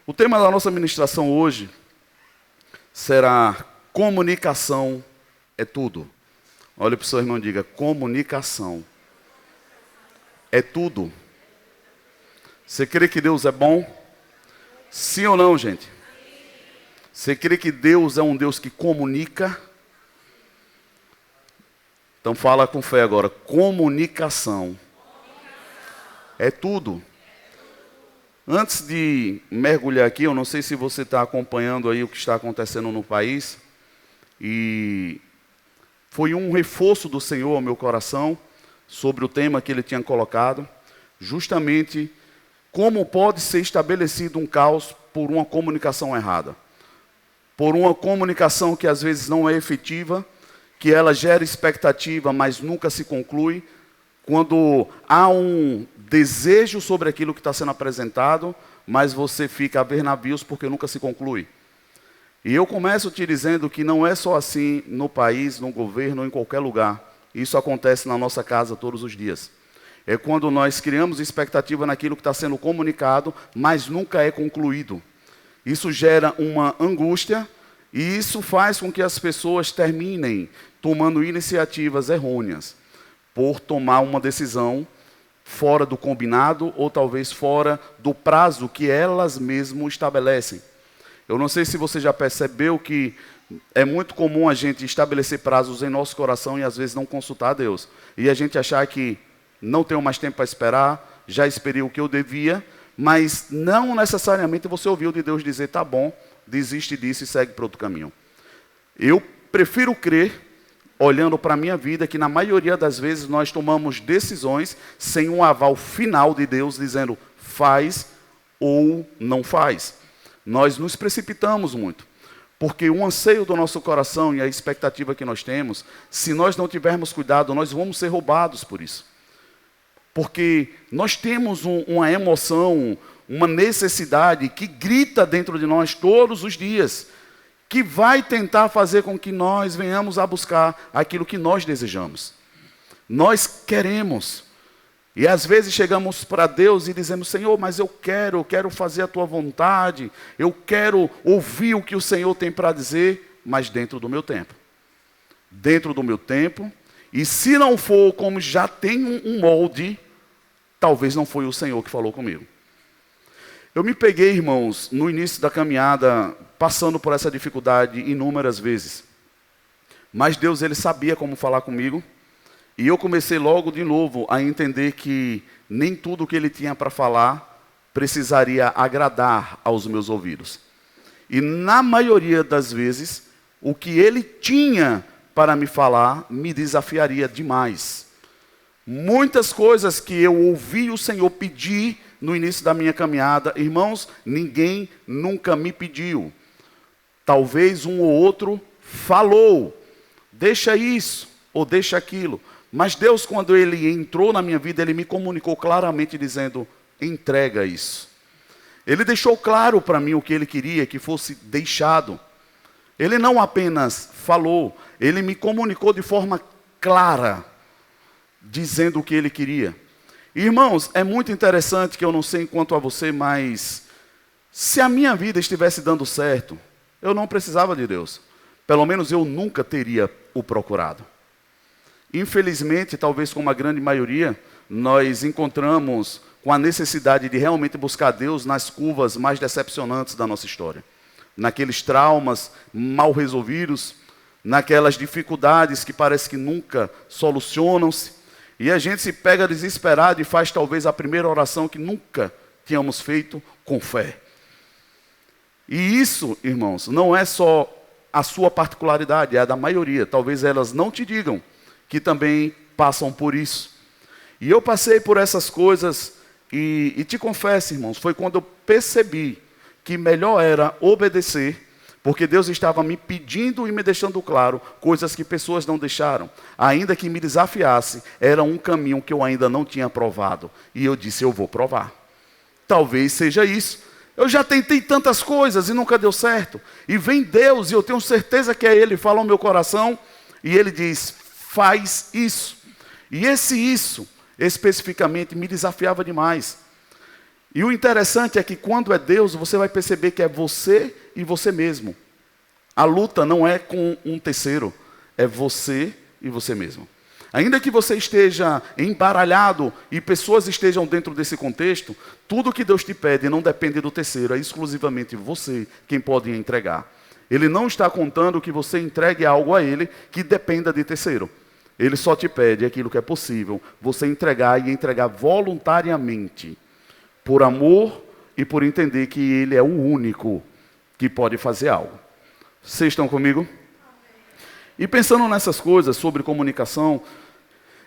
O tema da nossa ministração hoje será comunicação é tudo. Olha para o seu irmão e diga, comunicação é tudo. Você crê que Deus é bom? Sim ou não, gente? Você crê que Deus é um Deus que comunica? Então fala com fé agora, comunicação é tudo. Antes de mergulhar aqui, eu não sei se você está acompanhando aí o que está acontecendo no país, e foi um reforço do Senhor ao meu coração sobre o tema que Ele tinha colocado, justamente como pode ser estabelecido um caos por uma comunicação errada, por uma comunicação que às vezes não é efetiva, que ela gera expectativa, mas nunca se conclui, quando há um desejo sobre aquilo que está sendo apresentado, mas você fica a ver navios porque nunca se conclui. E eu começo te dizendo que não é só assim no país, no governo, em qualquer lugar. Isso acontece na nossa casa todos os dias. É quando nós criamos expectativa naquilo que está sendo comunicado, mas nunca é concluído. Isso gera uma angústia e isso faz com que as pessoas terminem tomando iniciativas errôneas, por tomar uma decisão fora do combinado ou talvez fora do prazo que elas mesmas estabelecem. Eu não sei se você já percebeu que é muito comum a gente estabelecer prazos em nosso coração e às vezes não consultar a Deus. E a gente achar que não tenho mais tempo para esperar, já esperei o que eu devia, mas não necessariamente você ouviu de Deus dizer, tá bom, desiste disso e segue para outro caminho. Eu prefiro crer, olhando para a minha vida, que na maioria das vezes nós tomamos decisões sem um aval final de Deus, dizendo faz ou não faz. Nós nos precipitamos muito, porque o anseio do nosso coração e a expectativa que nós temos, se nós não tivermos cuidado, nós vamos ser roubados por isso. Porque nós temos uma emoção, uma necessidade que grita dentro de nós todos os dias, que vai tentar fazer com que nós venhamos a buscar aquilo que nós desejamos. Nós queremos. E às vezes chegamos para Deus e dizemos, Senhor, mas eu quero fazer a Tua vontade, eu quero ouvir o que o Senhor tem para dizer, mas dentro do meu tempo. Dentro do meu tempo. E se não for como já tem um molde, talvez não foi o Senhor que falou comigo. Eu me peguei, irmãos, no início da caminhada, passando por essa dificuldade inúmeras vezes. Mas Deus, Ele sabia como falar comigo. E eu comecei logo de novo a entender que nem tudo o que Ele tinha para falar precisaria agradar aos meus ouvidos. E na maioria das vezes, o que Ele tinha para me falar me desafiaria demais. Muitas coisas que eu ouvi o Senhor pedir no início da minha caminhada, irmãos, ninguém nunca me pediu. Talvez um ou outro falou, deixa isso ou deixa aquilo. Mas Deus, quando Ele entrou na minha vida, Ele me comunicou claramente dizendo, entrega isso. Ele deixou claro para mim o que Ele queria que fosse deixado. Ele não apenas falou, Ele me comunicou de forma clara, dizendo o que Ele queria. Irmãos, é muito interessante que eu não sei quanto a você, mas se a minha vida estivesse dando certo, eu não precisava de Deus. Pelo menos eu nunca teria o procurado. Infelizmente, talvez como a grande maioria, nós encontramos com a necessidade de realmente buscar Deus nas curvas mais decepcionantes da nossa história. Naqueles traumas mal resolvidos, naquelas dificuldades que parece que nunca solucionam-se. E a gente se pega desesperado e faz talvez a primeira oração que nunca tínhamos feito com fé. E isso, irmãos, não é só a sua particularidade, é a da maioria. Talvez elas não te digam que também passam por isso. E eu passei por essas coisas e te confesso, irmãos, foi quando eu percebi que melhor era obedecer, porque Deus estava me pedindo e me deixando claro coisas que pessoas não deixaram. Ainda que me desafiasse, era um caminho que eu ainda não tinha provado. E eu disse, eu vou provar. Talvez seja isso. Eu já tentei tantas coisas e nunca deu certo. E vem Deus, e eu tenho certeza que é Ele, fala ao meu coração, e Ele diz, faz isso. E esse isso, especificamente, me desafiava demais. E o interessante é que quando é Deus, você vai perceber que é você e você mesmo. A luta não é com um terceiro, é você e você mesmo. Ainda que você esteja embaralhado e pessoas estejam dentro desse contexto, tudo que Deus te pede não depende do terceiro, é exclusivamente você quem pode entregar. Ele não está contando que você entregue algo a Ele que dependa de terceiro. Ele só te pede aquilo que é possível, você entregar e entregar voluntariamente, por amor e por entender que Ele é o único que pode fazer algo. Vocês estão comigo? E pensando nessas coisas sobre comunicação,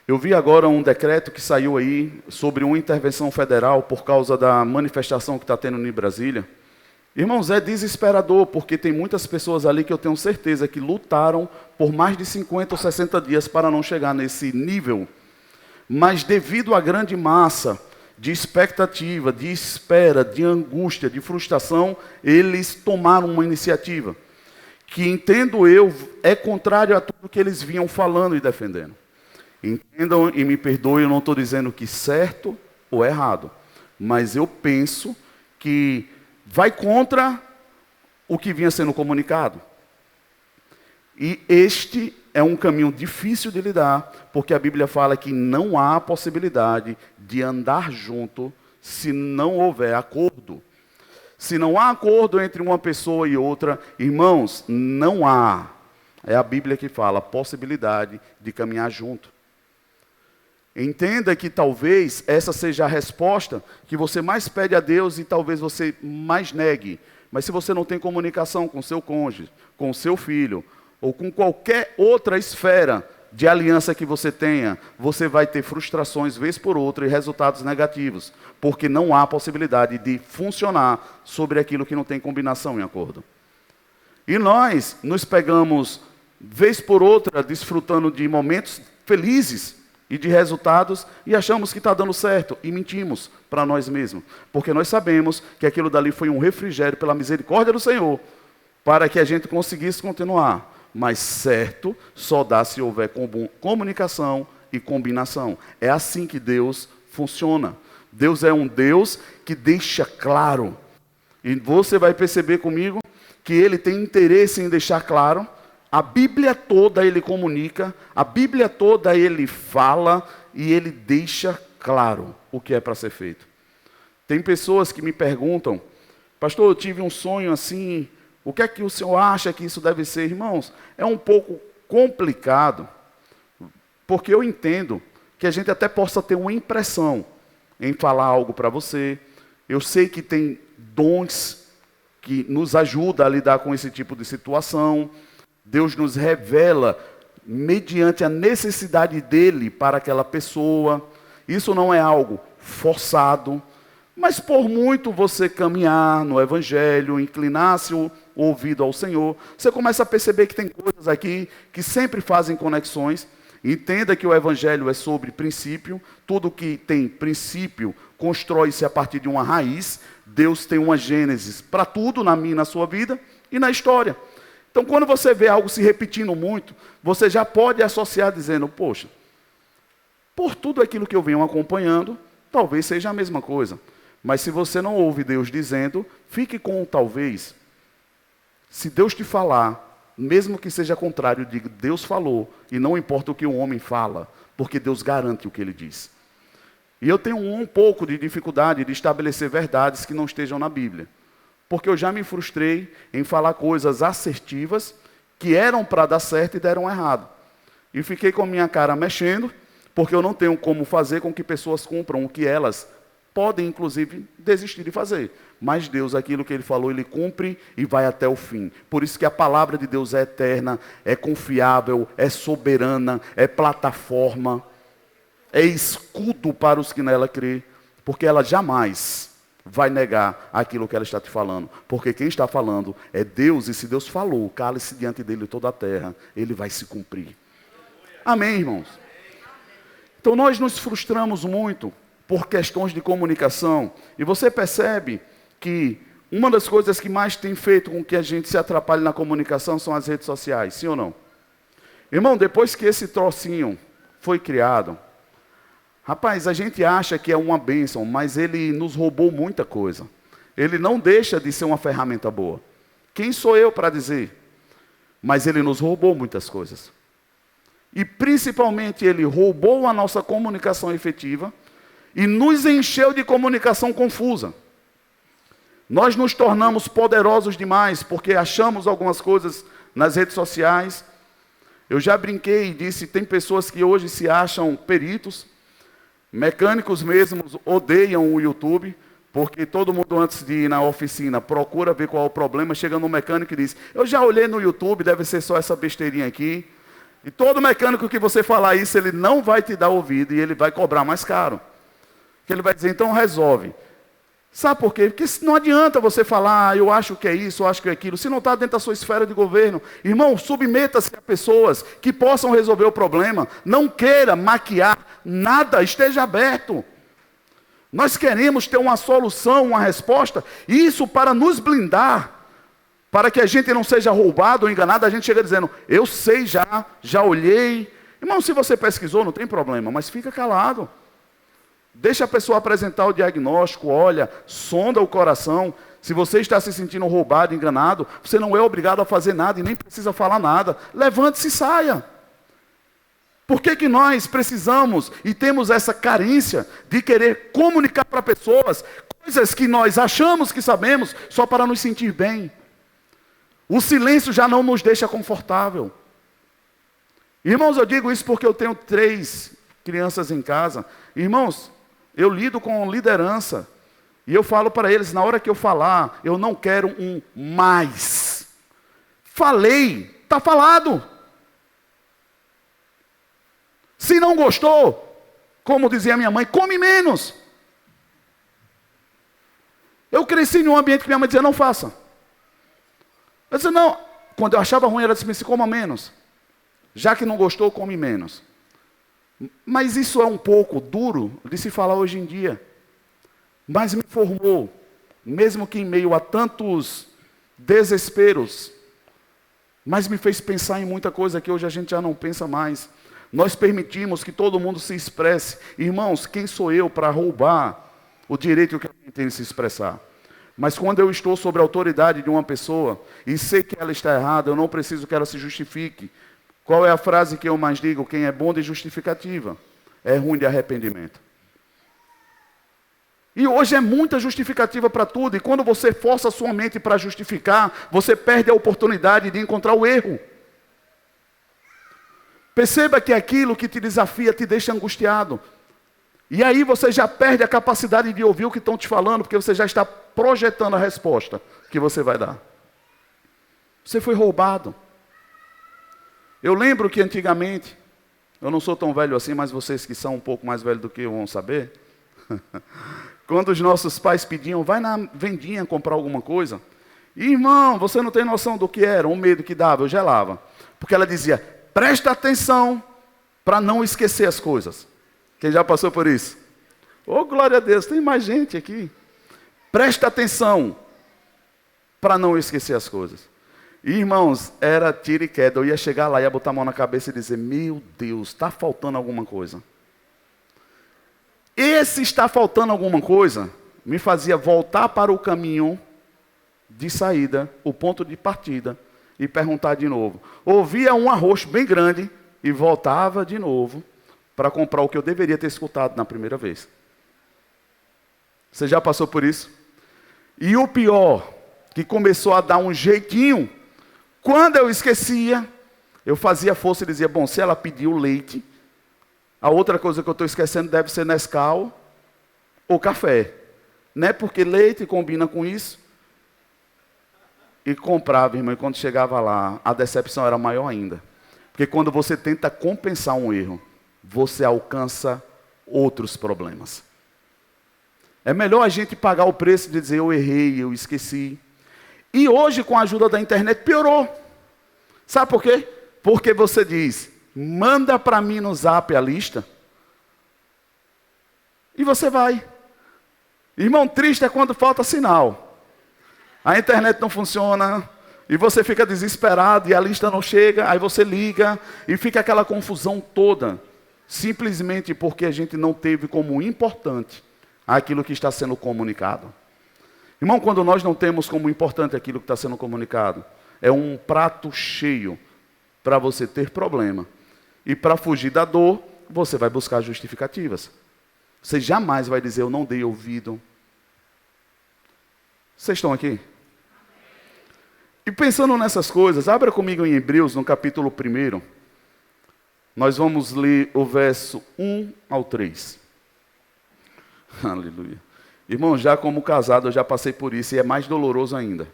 eu vi agora um decreto que saiu aí sobre uma intervenção federal por causa da manifestação que está tendo em Brasília. Irmãos, é desesperador, porque tem muitas pessoas ali que eu tenho certeza que lutaram por mais de 50 ou 60 dias para não chegar nesse nível. Mas devido à grande massa de expectativa, de espera, de angústia, de frustração, eles tomaram uma iniciativa que, entendo eu, é contrário a tudo que eles vinham falando e defendendo. Entendam e me perdoem, eu não estou dizendo que certo ou errado, mas eu penso que vai contra o que vinha sendo comunicado. E este é um caminho difícil de lidar, porque a Bíblia fala que não há possibilidade de andar junto se não houver acordo. Se não há acordo entre uma pessoa e outra, irmãos, não há. É a Bíblia que fala, possibilidade de caminhar junto. Entenda que talvez essa seja a resposta que você mais pede a Deus e talvez você mais negue. Mas se você não tem comunicação com seu cônjuge, com seu filho, ou com qualquer outra esfera de aliança que você tenha, você vai ter frustrações vez por outra e resultados negativos, porque não há possibilidade de funcionar sobre aquilo que não tem combinação em acordo. E nós nos pegamos vez por outra desfrutando de momentos felizes e de resultados, e achamos que está dando certo, e mentimos para nós mesmos, porque nós sabemos que aquilo dali foi um refrigério pela misericórdia do Senhor, para que a gente conseguisse continuar. Mas certo só dá se houver comunicação e combinação. É assim que Deus funciona. Deus é um Deus que deixa claro. E você vai perceber comigo que Ele tem interesse em deixar claro. A Bíblia toda Ele comunica, a Bíblia toda Ele fala e Ele deixa claro o que é para ser feito. Tem pessoas que me perguntam, pastor, eu tive um sonho assim, o que é que o senhor acha que isso deve ser? Irmãos, é um pouco complicado, porque eu entendo que a gente até possa ter uma impressão em falar algo para você. Eu sei que tem dons que nos ajudam a lidar com esse tipo de situação. Deus nos revela mediante a necessidade dele para aquela pessoa. Isso não é algo forçado, mas por muito você caminhar no Evangelho, inclinar-se o ouvido ao Senhor, você começa a perceber que tem coisas aqui que sempre fazem conexões. Entenda que o Evangelho é sobre princípio, tudo que tem princípio constrói-se a partir de uma raiz. Deus tem uma gênese para tudo na minha e na sua vida e na história. Então, quando você vê algo se repetindo muito, você já pode associar dizendo, poxa, por tudo aquilo que eu venho acompanhando, talvez seja a mesma coisa. Mas se você não ouve Deus dizendo, fique com o talvez. Se Deus te falar, mesmo que seja contrário, diga, Deus falou, e não importa o que o homem fala, porque Deus garante o que ele diz. E eu tenho um pouco de dificuldade de estabelecer verdades que não estejam na Bíblia. Porque eu já me frustrei em falar coisas assertivas que eram para dar certo e deram errado. E fiquei com a minha cara mexendo, porque eu não tenho como fazer com que pessoas cumpram o que elas podem, inclusive, desistir de fazer. Mas Deus, aquilo que Ele falou, Ele cumpre e vai até o fim. Por isso que a palavra de Deus é eterna, é confiável, é soberana, é plataforma, é escudo para os que nela crê, porque ela jamais vai negar aquilo que ela está te falando. Porque quem está falando é Deus, e se Deus falou, cale-se diante dele toda a terra, Ele vai se cumprir. Amém, irmãos? Então nós nos frustramos muito por questões de comunicação, e você percebe que uma das coisas que mais tem feito com que a gente se atrapalhe na comunicação são as redes sociais, sim ou não? Irmão, depois que esse trocinho foi criado, Rapaz, a gente acha que é uma bênção, mas ele nos roubou muita coisa. Ele não deixa de ser uma ferramenta boa. Quem sou eu para dizer? Mas ele nos roubou muitas coisas. E principalmente ele roubou a nossa comunicação efetiva e nos encheu de comunicação confusa. Nós nos tornamos poderosos demais porque achamos algumas coisas nas redes sociais. Eu já brinquei e disse, tem pessoas que hoje se acham peritos, mecânicos mesmos odeiam o YouTube, porque todo mundo antes de ir na oficina procura ver qual é o problema, chega no mecânico e diz, eu já olhei no YouTube, deve ser só essa besteirinha aqui. E todo mecânico que você falar isso, ele não vai te dar ouvido e ele vai cobrar mais caro. Que ele vai dizer, então resolve. Sabe por quê? Porque não adianta você falar, eu acho que é isso, eu acho que é aquilo. Se não está dentro da sua esfera de governo, irmão, submeta-se a pessoas que possam resolver o problema. Não queira maquiar nada, esteja aberto. Nós queremos ter uma solução, uma resposta, isso para nos blindar, para que a gente não seja roubado ou enganado. A gente chega dizendo, eu sei já olhei. Irmão, se você pesquisou, não tem problema, mas fica calado. Deixa a pessoa apresentar o diagnóstico, olha, sonda o coração. Se você está se sentindo roubado, enganado, você não é obrigado a fazer nada e nem precisa falar nada. Levante-se e saia. Por que nós precisamos e temos essa carência de querer comunicar para pessoas coisas que nós achamos que sabemos só para nos sentir bem? O silêncio já não nos deixa confortável. Irmãos, eu digo isso porque eu tenho 3 crianças em casa. Irmãos, eu lido com liderança. E eu falo para eles, na hora que eu falar, eu não quero um mais. Falei, está falado. Se não gostou, como dizia minha mãe, come menos. Eu cresci em um ambiente que minha mãe dizia, não faça. Eu disse, não. Quando eu achava ruim, ela disse, se coma menos. Já que não gostou, come menos. Mas isso é um pouco duro de se falar hoje em dia. Mas me formou, mesmo que em meio a tantos desesperos, mas me fez pensar em muita coisa que hoje a gente já não pensa mais. Nós permitimos que todo mundo se expresse. Irmãos, quem sou eu para roubar o direito que alguém tem de se expressar? Mas quando eu estou sob a autoridade de uma pessoa e sei que ela está errada, eu não preciso que ela se justifique. Qual é a frase que eu mais digo? Quem é bom de justificativa é ruim de arrependimento. E hoje é muita justificativa para tudo. E quando você força a sua mente para justificar, você perde a oportunidade de encontrar o erro. Perceba que aquilo que te desafia te deixa angustiado. E aí você já perde a capacidade de ouvir o que estão te falando, porque você já está projetando a resposta que você vai dar. Você foi roubado. Eu lembro que antigamente, eu não sou tão velho assim, mas vocês que são um pouco mais velhos do que eu vão saber. Quando os nossos pais pediam, vai na vendinha comprar alguma coisa. Irmão, você não tem noção do que era, o medo que dava, eu gelava. Porque ela dizia, presta atenção para não esquecer as coisas. Quem já passou por isso? Oh, glória a Deus, tem mais gente aqui. Presta atenção para não esquecer as coisas. E, irmãos, era tiro e queda. Eu ia chegar lá, ia botar a mão na cabeça e dizer, meu Deus, está faltando alguma coisa. Esse está faltando alguma coisa me fazia voltar para o caminho de saída, o ponto de partida, e perguntar de novo. Ouvia um arroxo bem grande e voltava de novo para comprar o que eu deveria ter escutado na primeira vez. Você já passou por isso? E o pior, que começou a dar um jeitinho, quando eu esquecia, eu fazia força e dizia, bom, se ela pediu leite, a outra coisa que eu estou esquecendo deve ser Nescau ou café. Né? Porque leite combina com isso. E comprava, irmão, e quando chegava lá, a decepção era maior ainda. Porque quando você tenta compensar um erro, você alcança outros problemas. É melhor a gente pagar o preço de dizer, eu errei, eu esqueci. E hoje, com a ajuda da internet, piorou. Sabe por quê? Porque você diz, manda para mim no zap a lista. E você vai. Irmão, triste é quando falta sinal. A internet não funciona, e você fica desesperado, e a lista não chega, aí você liga, e fica aquela confusão toda. simplesmente porque a gente não teve como importante aquilo que está sendo comunicado. Irmão, quando nós não temos como importante aquilo que está sendo comunicado, é um prato cheio para você ter problema. E para fugir da dor, você vai buscar justificativas. Você jamais vai dizer, eu não dei ouvido. Vocês estão aqui? E pensando nessas coisas, abra comigo em Hebreus, no capítulo 1. Nós vamos ler o verso 1 ao 3. Aleluia. Irmão, já como casado, eu já passei por isso, e é mais doloroso ainda.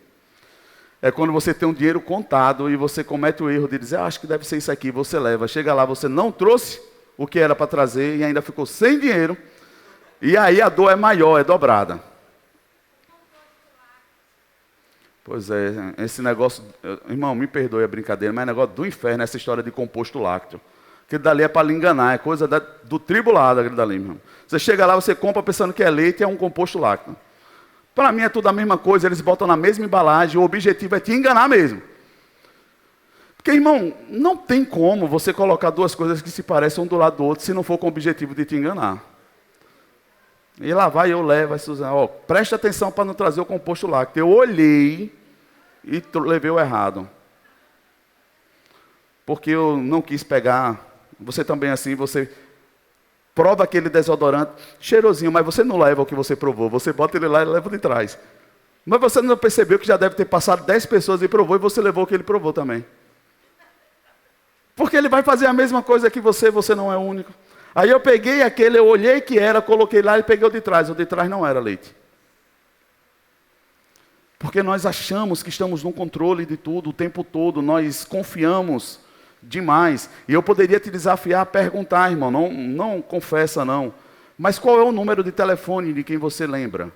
É quando você tem um dinheiro contado e você comete o erro de dizer, acho que deve ser isso aqui, você leva. Chega lá, você não trouxe o que era para trazer e ainda ficou sem dinheiro. E aí a dor é maior, é dobrada. Pois é, esse negócio, irmão, me perdoe a brincadeira, mas é negócio do inferno essa história de composto lácteo. Aquele dali é para lhe enganar, é coisa do tribulado aquele dali, irmão. Você chega lá, você compra pensando que é leite e é um composto lácteo. Para mim é tudo a mesma coisa, eles botam na mesma embalagem, o objetivo é te enganar mesmo. Porque, irmão, não tem como você colocar duas coisas que se parecem um do lado do outro, se não for com o objetivo de te enganar. E lá vai, eu levo, Suzana, ó, presta atenção para não trazer o composto lácteo. Eu olhei e levei o errado. Porque eu não quis pegar. Você também assim, você prova aquele desodorante cheirosinho, mas você não leva o que você provou. Você bota ele lá e leva de trás. Mas você não percebeu que já deve ter passado 10 pessoas e provou, e você levou o que ele provou também. Porque ele vai fazer a mesma coisa que você não é o único. Aí eu peguei aquele, eu olhei que era, coloquei lá e peguei o de trás não era leite. Porque nós achamos que estamos no controle de tudo o tempo todo, nós confiamos demais. E eu poderia te desafiar a perguntar, irmão, não confessa não, mas qual é o número de telefone de quem você lembra?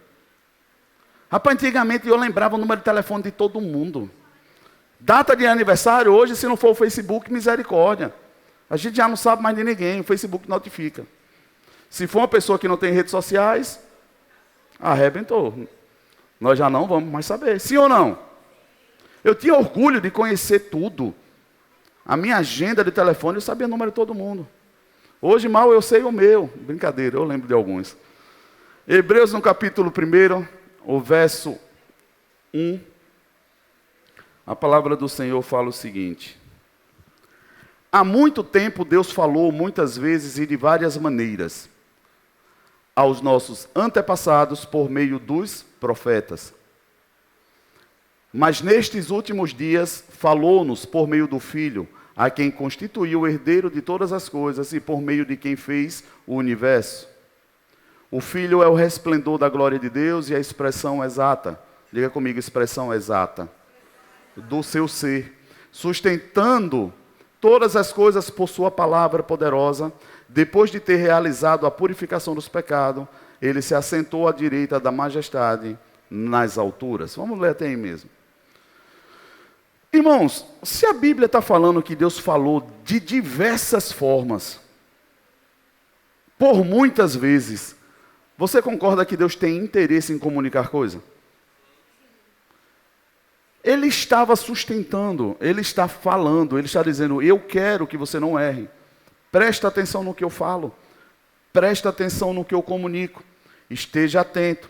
Rapaz, antigamente eu lembrava o número de telefone de todo mundo. Data de aniversário, hoje se não for o Facebook, misericórdia. A gente já não sabe mais de ninguém, o Facebook notifica. Se for uma pessoa que não tem redes sociais, arrebentou. Nós já não vamos mais saber, sim ou não? Eu tinha orgulho de conhecer tudo. A minha agenda de telefone, eu sabia o número de todo mundo. Hoje mal eu sei o meu. Brincadeira, eu lembro de alguns. Hebreus no capítulo 1, o verso 1. A palavra do Senhor fala o seguinte. Há muito tempo Deus falou muitas vezes e de várias maneiras aos nossos antepassados por meio dos profetas. Mas nestes últimos dias falou-nos por meio do Filho, a quem constituiu o herdeiro de todas as coisas e por meio de quem fez o universo. O Filho é o resplendor da glória de Deus e a expressão exata, diga comigo, expressão exata, do seu ser, sustentando todas as coisas por sua palavra poderosa. Depois de ter realizado a purificação dos pecados, ele se assentou à direita da majestade nas alturas. Vamos ler até aí mesmo. Irmãos, se a Bíblia está falando que Deus falou de diversas formas, por muitas vezes, você concorda que Deus tem interesse em comunicar coisa? Ele estava sustentando, ele está falando, ele está dizendo, eu quero que você não erre. Presta atenção no que eu falo. Presta atenção no que eu comunico. Esteja atento.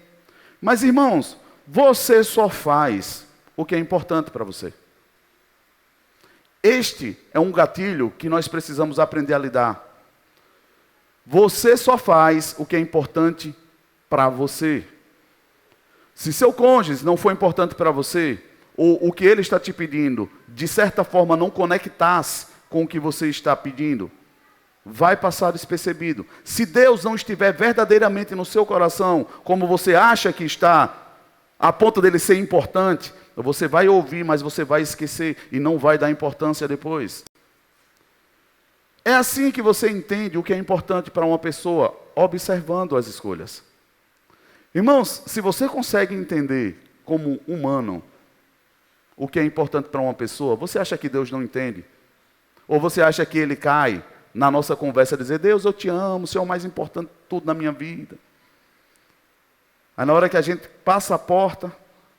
Mas, irmãos, você só faz o que é importante para você. Este é um gatilho que nós precisamos aprender a lidar. Você só faz o que é importante para você. Se seu cônjuge não for importante para você, ou o que ele está te pedindo, de certa forma não conectasse com o que você está pedindo, vai passar despercebido. Se Deus não estiver verdadeiramente no seu coração, como você acha que está, a ponto dele ser importante, você vai ouvir, mas você vai esquecer e não vai dar importância depois. É assim que você entende o que é importante para uma pessoa, observando as escolhas. Irmãos, se você consegue entender como humano o que é importante para uma pessoa, você acha que Deus não entende? Ou você acha que ele cai na nossa conversa a dizer, Deus, eu te amo, o Senhor é o mais importante de tudo na minha vida. Aí na hora que a gente passa a porta,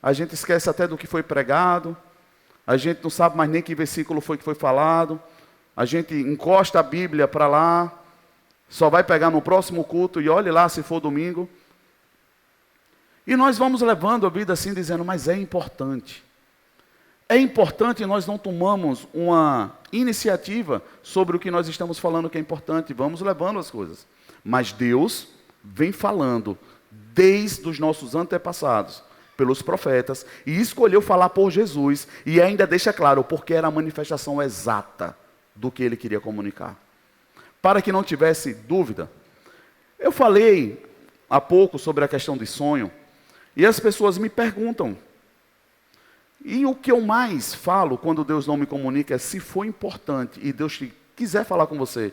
a gente esquece até do que foi pregado, a gente não sabe mais nem que versículo foi que foi falado, a gente encosta a Bíblia para lá, Só vai pegar no próximo culto e olhe lá se for domingo. E nós vamos levando a vida assim, dizendo, mas é importante. É importante e nós não tomamos uma iniciativa sobre o que nós estamos falando que é importante. Vamos levando as coisas. Mas Deus vem falando desde os nossos antepassados, pelos profetas, e escolheu falar por Jesus, e ainda deixa claro, porque era a manifestação exata do que ele queria comunicar. Para que não tivesse dúvida, eu falei há pouco sobre a questão de sonho, e as pessoas me perguntam, e o que eu mais falo quando Deus não me comunica é, se for importante, e Deus quiser falar com você,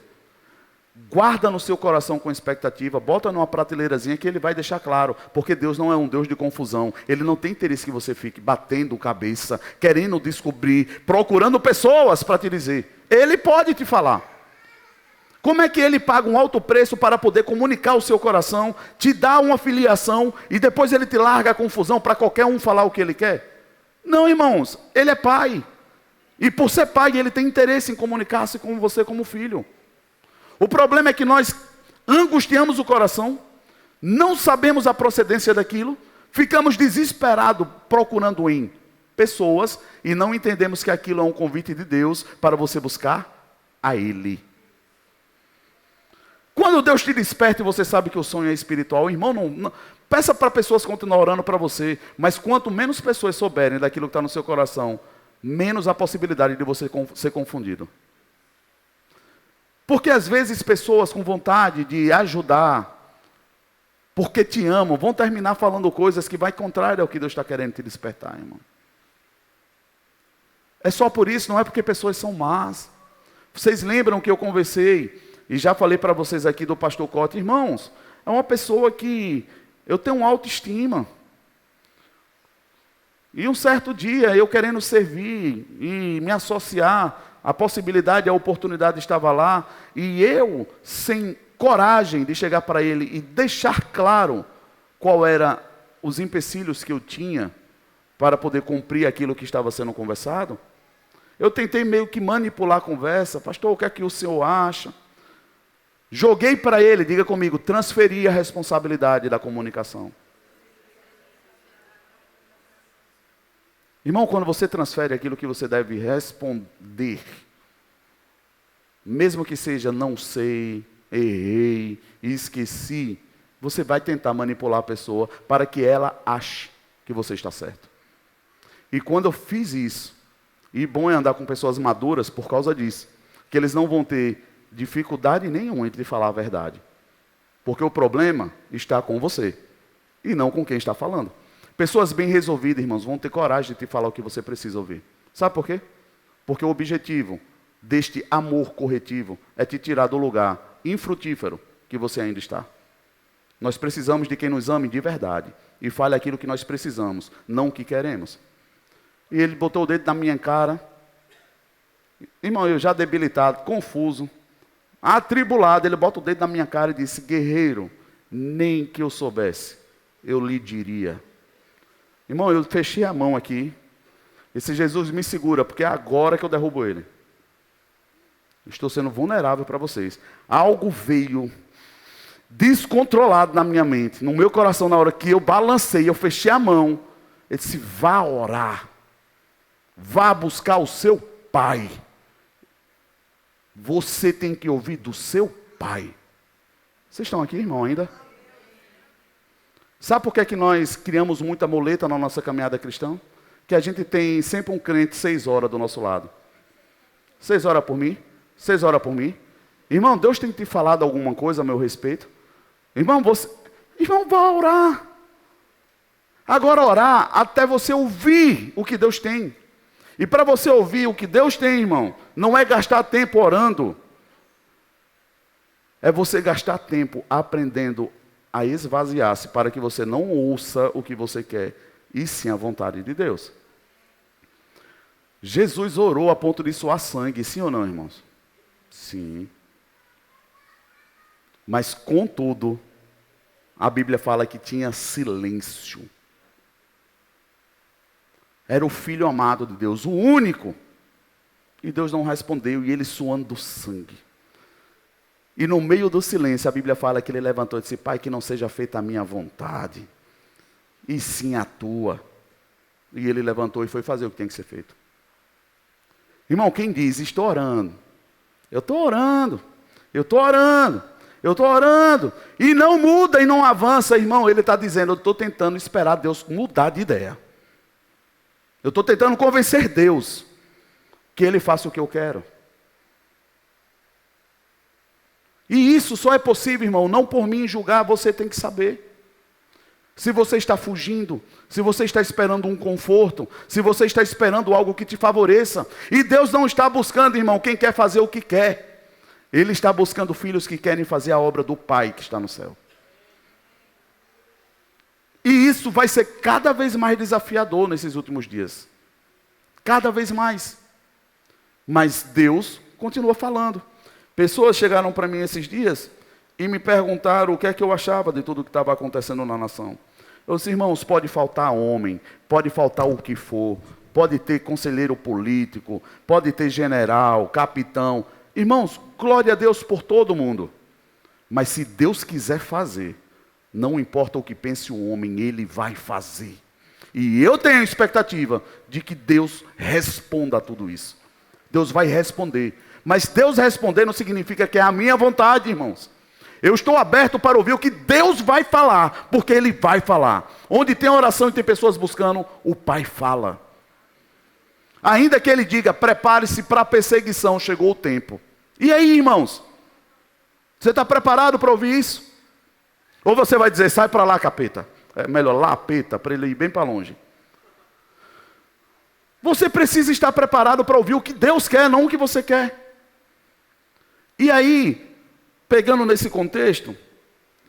guarda no seu coração com expectativa, bota numa prateleirazinha que ele vai deixar claro, porque Deus não é um Deus de confusão, ele não tem interesse que você fique batendo cabeça, querendo descobrir, procurando pessoas para te dizer, ele pode te falar. Como é que ele paga um alto preço para poder comunicar o seu coração, te dá uma filiação e depois ele te larga a confusão para qualquer um falar o que ele quer? Não, irmãos, ele é pai. E por ser pai, ele tem interesse em comunicar-se com você como filho. O problema é que nós angustiamos o coração, não sabemos a procedência daquilo, ficamos desesperados procurando em pessoas e não entendemos que aquilo é um convite de Deus para você buscar a Ele. Quando Deus te desperta e você sabe que o sonho é espiritual, irmão, não peça para pessoas continuar orando para você, mas quanto menos pessoas souberem daquilo que está no seu coração, menos a possibilidade de você ser confundido. Porque às vezes pessoas com vontade de ajudar, porque te amam, vão terminar falando coisas que vai contrário ao que Deus está querendo te despertar, irmão. É só por isso, não é porque pessoas são más. Vocês lembram que eu conversei, e já falei para vocês aqui do pastor Cota, irmãos, é uma pessoa que eu tenho uma autoestima. E um certo dia, eu querendo servir e me associar, a possibilidade, a oportunidade estava lá, e eu, sem coragem de chegar para ele e deixar claro qual eram os empecilhos que eu tinha para poder cumprir aquilo que estava sendo conversado, eu tentei meio que manipular a conversa. Pastor, o que é que o senhor acha? Joguei para ele, diga comigo, transferi a responsabilidade da comunicação. Irmão, quando você transfere aquilo que você deve responder, mesmo que seja não sei, errei, esqueci, você vai tentar manipular a pessoa para que ela ache que você está certo. E quando eu fiz isso, e bom é andar com pessoas maduras por causa disso, que eles não vão ter dificuldade nenhuma entre falar a verdade. Porque o problema está com você, e não com quem está falando. Pessoas bem resolvidas, irmãos, vão ter coragem de te falar o que você precisa ouvir. Sabe por quê? Porque o objetivo deste amor corretivo é te tirar do lugar infrutífero que você ainda está. Nós precisamos de quem nos ame de verdade e fale aquilo que nós precisamos, não o que queremos. E ele botou o dedo na minha cara. Irmão, eu já debilitado, confuso, atribulado, ele bota o dedo na minha cara e disse, guerreiro, nem que eu soubesse, eu lhe diria. Irmão, eu fechei a mão aqui. Esse Jesus me segura, porque é agora que eu derrubo ele. Estou sendo vulnerável para vocês. Algo veio descontrolado na minha mente, no meu coração, na hora que eu balancei, eu fechei a mão. Ele disse, vá orar. Vá buscar o seu pai. Você tem que ouvir do seu pai. Vocês estão aqui, irmão, ainda? Sabe por que é que nós criamos muita muleta na nossa caminhada cristã? Que a gente tem sempre um crente 6 horas do nosso lado. 6 horas por mim, 6 horas por mim. Irmão, Deus tem te falado alguma coisa a meu respeito? Irmão, vá orar. Agora orar até você ouvir o que Deus tem. E para você ouvir o que Deus tem, irmão, não é gastar tempo orando. É você gastar tempo aprendendo a esvaziar-se para que você não ouça o que você quer, e sim a vontade de Deus. Jesus orou a ponto de suar sangue, sim ou não, irmãos? Sim. Mas, contudo, a Bíblia fala que tinha silêncio. Era o Filho amado de Deus, o único. E Deus não respondeu, e ele suando sangue. E no meio do silêncio, a Bíblia fala que ele levantou e disse: Pai, que não seja feita a minha vontade, e sim a tua. E ele levantou e foi fazer o que tem que ser feito. Irmão, quem diz, estou orando, eu estou orando, eu estou orando, eu estou orando, e não muda e não avança, irmão, ele está dizendo: eu estou tentando esperar Deus mudar de ideia. Eu estou tentando convencer Deus que Ele faça o que eu quero. E isso só é possível, irmão, não por mim julgar, você tem que saber. Se você está fugindo, se você está esperando um conforto, se você está esperando algo que te favoreça. E Deus não está buscando, irmão, quem quer fazer o que quer. Ele está buscando filhos que querem fazer a obra do Pai que está no céu. E isso vai ser cada vez mais desafiador nesses últimos dias. Cada vez mais. Mas Deus continua falando. Pessoas chegaram para mim esses dias e me perguntaram o que é que eu achava de tudo que estava acontecendo na nação. Eu disse: irmãos, pode faltar homem, pode faltar o que for, pode ter conselheiro político, pode ter general, capitão. Irmãos, glória a Deus por todo mundo. Mas se Deus quiser fazer, não importa o que pense o homem, Ele vai fazer. E eu tenho a expectativa de que Deus responda a tudo isso. Deus vai responder. Mas Deus responder não significa que é a minha vontade, irmãos. Eu estou aberto para ouvir o que Deus vai falar, porque Ele vai falar. Onde tem oração e tem pessoas buscando, o Pai fala. Ainda que Ele diga: prepare-se para a perseguição, chegou o tempo. E aí, irmãos? Você está preparado para ouvir isso? Ou você vai dizer: sai para lá, capeta. É melhor lapeta, para ele ir bem para longe. Você precisa estar preparado para ouvir o que Deus quer, não o que você quer. E aí, pegando nesse contexto,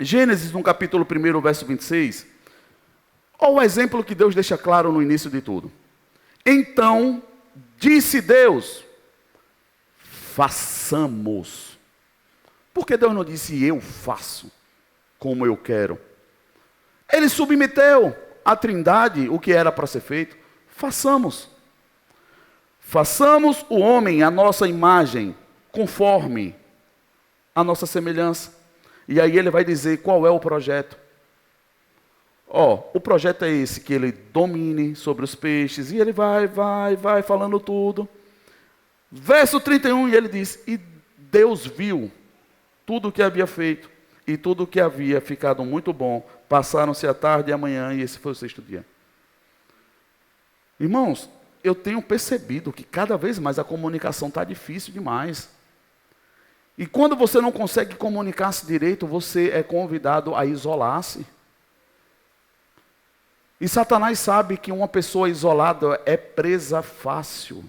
Gênesis no capítulo 1, verso 26, olha o exemplo que Deus deixa claro no início de tudo. Então, disse Deus: façamos. Por que Deus não disse: eu faço como eu quero? Ele submeteu à Trindade o que era para ser feito. Façamos. Façamos o homem à nossa imagem, conforme a nossa semelhança. E aí ele vai dizer qual é o projeto. O projeto é esse: que ele domine sobre os peixes. E ele vai falando tudo. Verso 31, e ele diz: e Deus viu tudo o que havia feito, e tudo o que havia ficado muito bom. Passaram-se a tarde e a manhã, e esse foi o 6º dia. Irmãos, eu tenho percebido que cada vez mais a comunicação está difícil demais. E quando você não consegue comunicar-se direito, você é convidado a isolar-se. E Satanás sabe que uma pessoa isolada é presa fácil.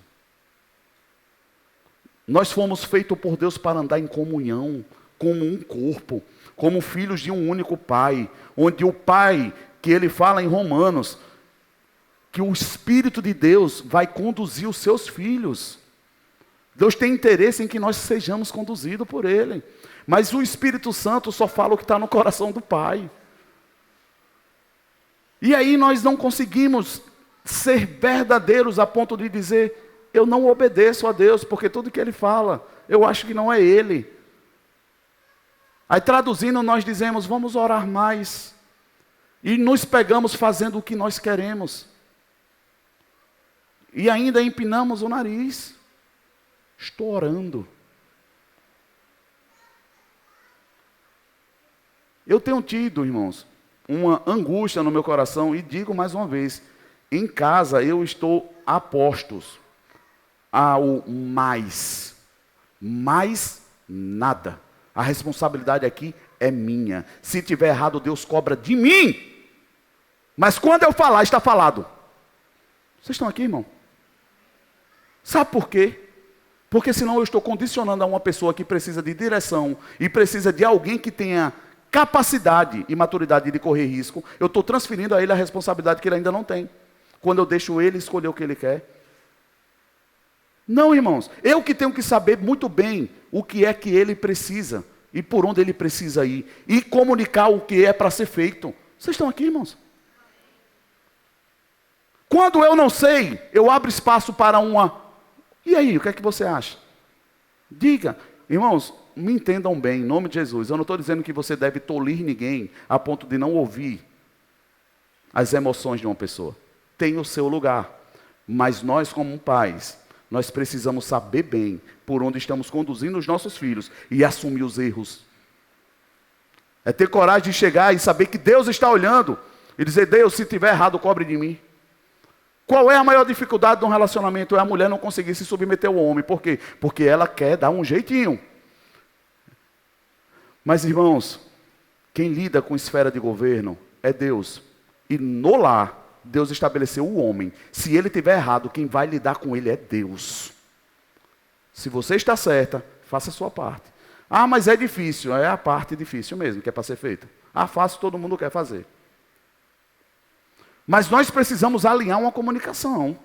Nós fomos feitos por Deus para andar em comunhão, como um corpo, como filhos de um único Pai, onde o Pai, que ele fala em Romanos, que o Espírito de Deus vai conduzir os seus filhos. Deus tem interesse em que nós sejamos conduzidos por Ele. Mas o Espírito Santo só fala o que está no coração do Pai. E aí nós não conseguimos ser verdadeiros a ponto de dizer: eu não obedeço a Deus, porque tudo que Ele fala, eu acho que não é Ele. Aí traduzindo, nós dizemos: vamos orar mais. E nos pegamos fazendo o que nós queremos. E ainda empinamos o nariz. Estou orando. Eu tenho tido, irmãos, uma angústia no meu coração, e digo mais uma vez: em casa eu estou a postos ao mais. Mais nada. A responsabilidade aqui é minha. Se tiver errado, Deus cobra de mim. Mas quando eu falar, está falado. Vocês estão aqui, irmão? Sabe por quê? Porque senão eu estou condicionando a uma pessoa que precisa de direção e precisa de alguém que tenha capacidade e maturidade de correr risco. Eu estou transferindo a ele a responsabilidade que ele ainda não tem. Quando eu deixo ele escolher o que ele quer. Não, irmãos. Eu que tenho que saber muito bem o que é que ele precisa e por onde ele precisa ir. E comunicar o que é para ser feito. Vocês estão aqui, irmãos? Quando eu não sei, eu abro espaço para uma... E aí, o que é que você acha? Diga. Irmãos, me entendam bem, em nome de Jesus. Eu não estou dizendo que você deve tolir ninguém a ponto de não ouvir as emoções de uma pessoa. Tem o seu lugar. Mas nós, como pais, nós precisamos saber bem por onde estamos conduzindo os nossos filhos e assumir os erros. É ter coragem de chegar e saber que Deus está olhando e dizer: Deus, se tiver errado, cobre de mim. Qual é a maior dificuldade de um relacionamento? É a mulher não conseguir se submeter ao homem. Por quê? Porque ela quer dar um jeitinho. Mas, irmãos, quem lida com esfera de governo é Deus. E no lar, Deus estabeleceu o homem. Se ele tiver errado, quem vai lidar com ele é Deus. Se você está certa, faça a sua parte. Ah, mas é difícil. É a parte difícil mesmo, que é para ser feita. Ah, fácil, todo mundo quer fazer. Mas nós precisamos alinhar uma comunicação.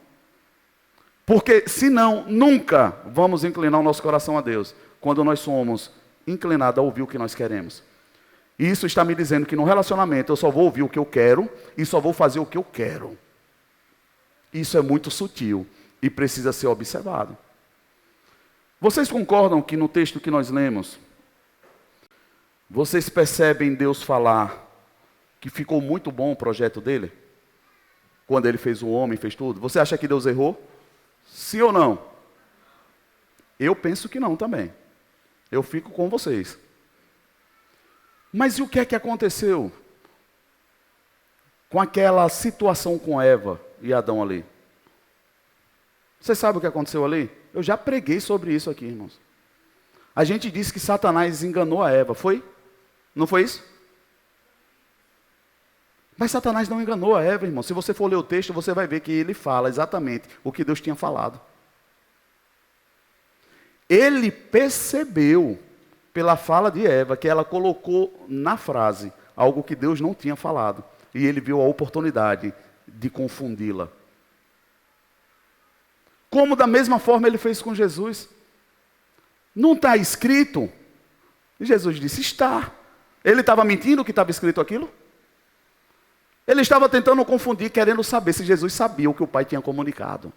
Porque, senão, nunca vamos inclinar o nosso coração a Deus. Quando nós somos inclinados a ouvir o que nós queremos. E isso está me dizendo que no relacionamento eu só vou ouvir o que eu quero e só vou fazer o que eu quero. Isso é muito sutil e precisa ser observado. Vocês concordam que no texto que nós lemos, vocês percebem Deus falar que ficou muito bom o projeto dele? Quando ele fez o homem, fez tudo. Você acha que Deus errou? Sim ou não? Eu penso que não também. Eu fico com vocês. Mas e o que é que aconteceu com aquela situação com Eva e Adão ali? Você sabe o que aconteceu ali? Eu já preguei sobre isso aqui, irmãos. A gente disse que Satanás enganou a Eva, foi? Não foi isso? Mas Satanás não enganou a Eva, irmão. Se você for ler o texto, você vai ver que ele fala exatamente o que Deus tinha falado. Ele percebeu, pela fala de Eva, que ela colocou na frase algo que Deus não tinha falado. E ele viu a oportunidade de confundi-la. Como da mesma forma ele fez com Jesus. Não está escrito? E Jesus disse: está. Ele estava mentindo que estava escrito aquilo? Ele estava tentando confundir, querendo saber se Jesus sabia o que o Pai tinha comunicado.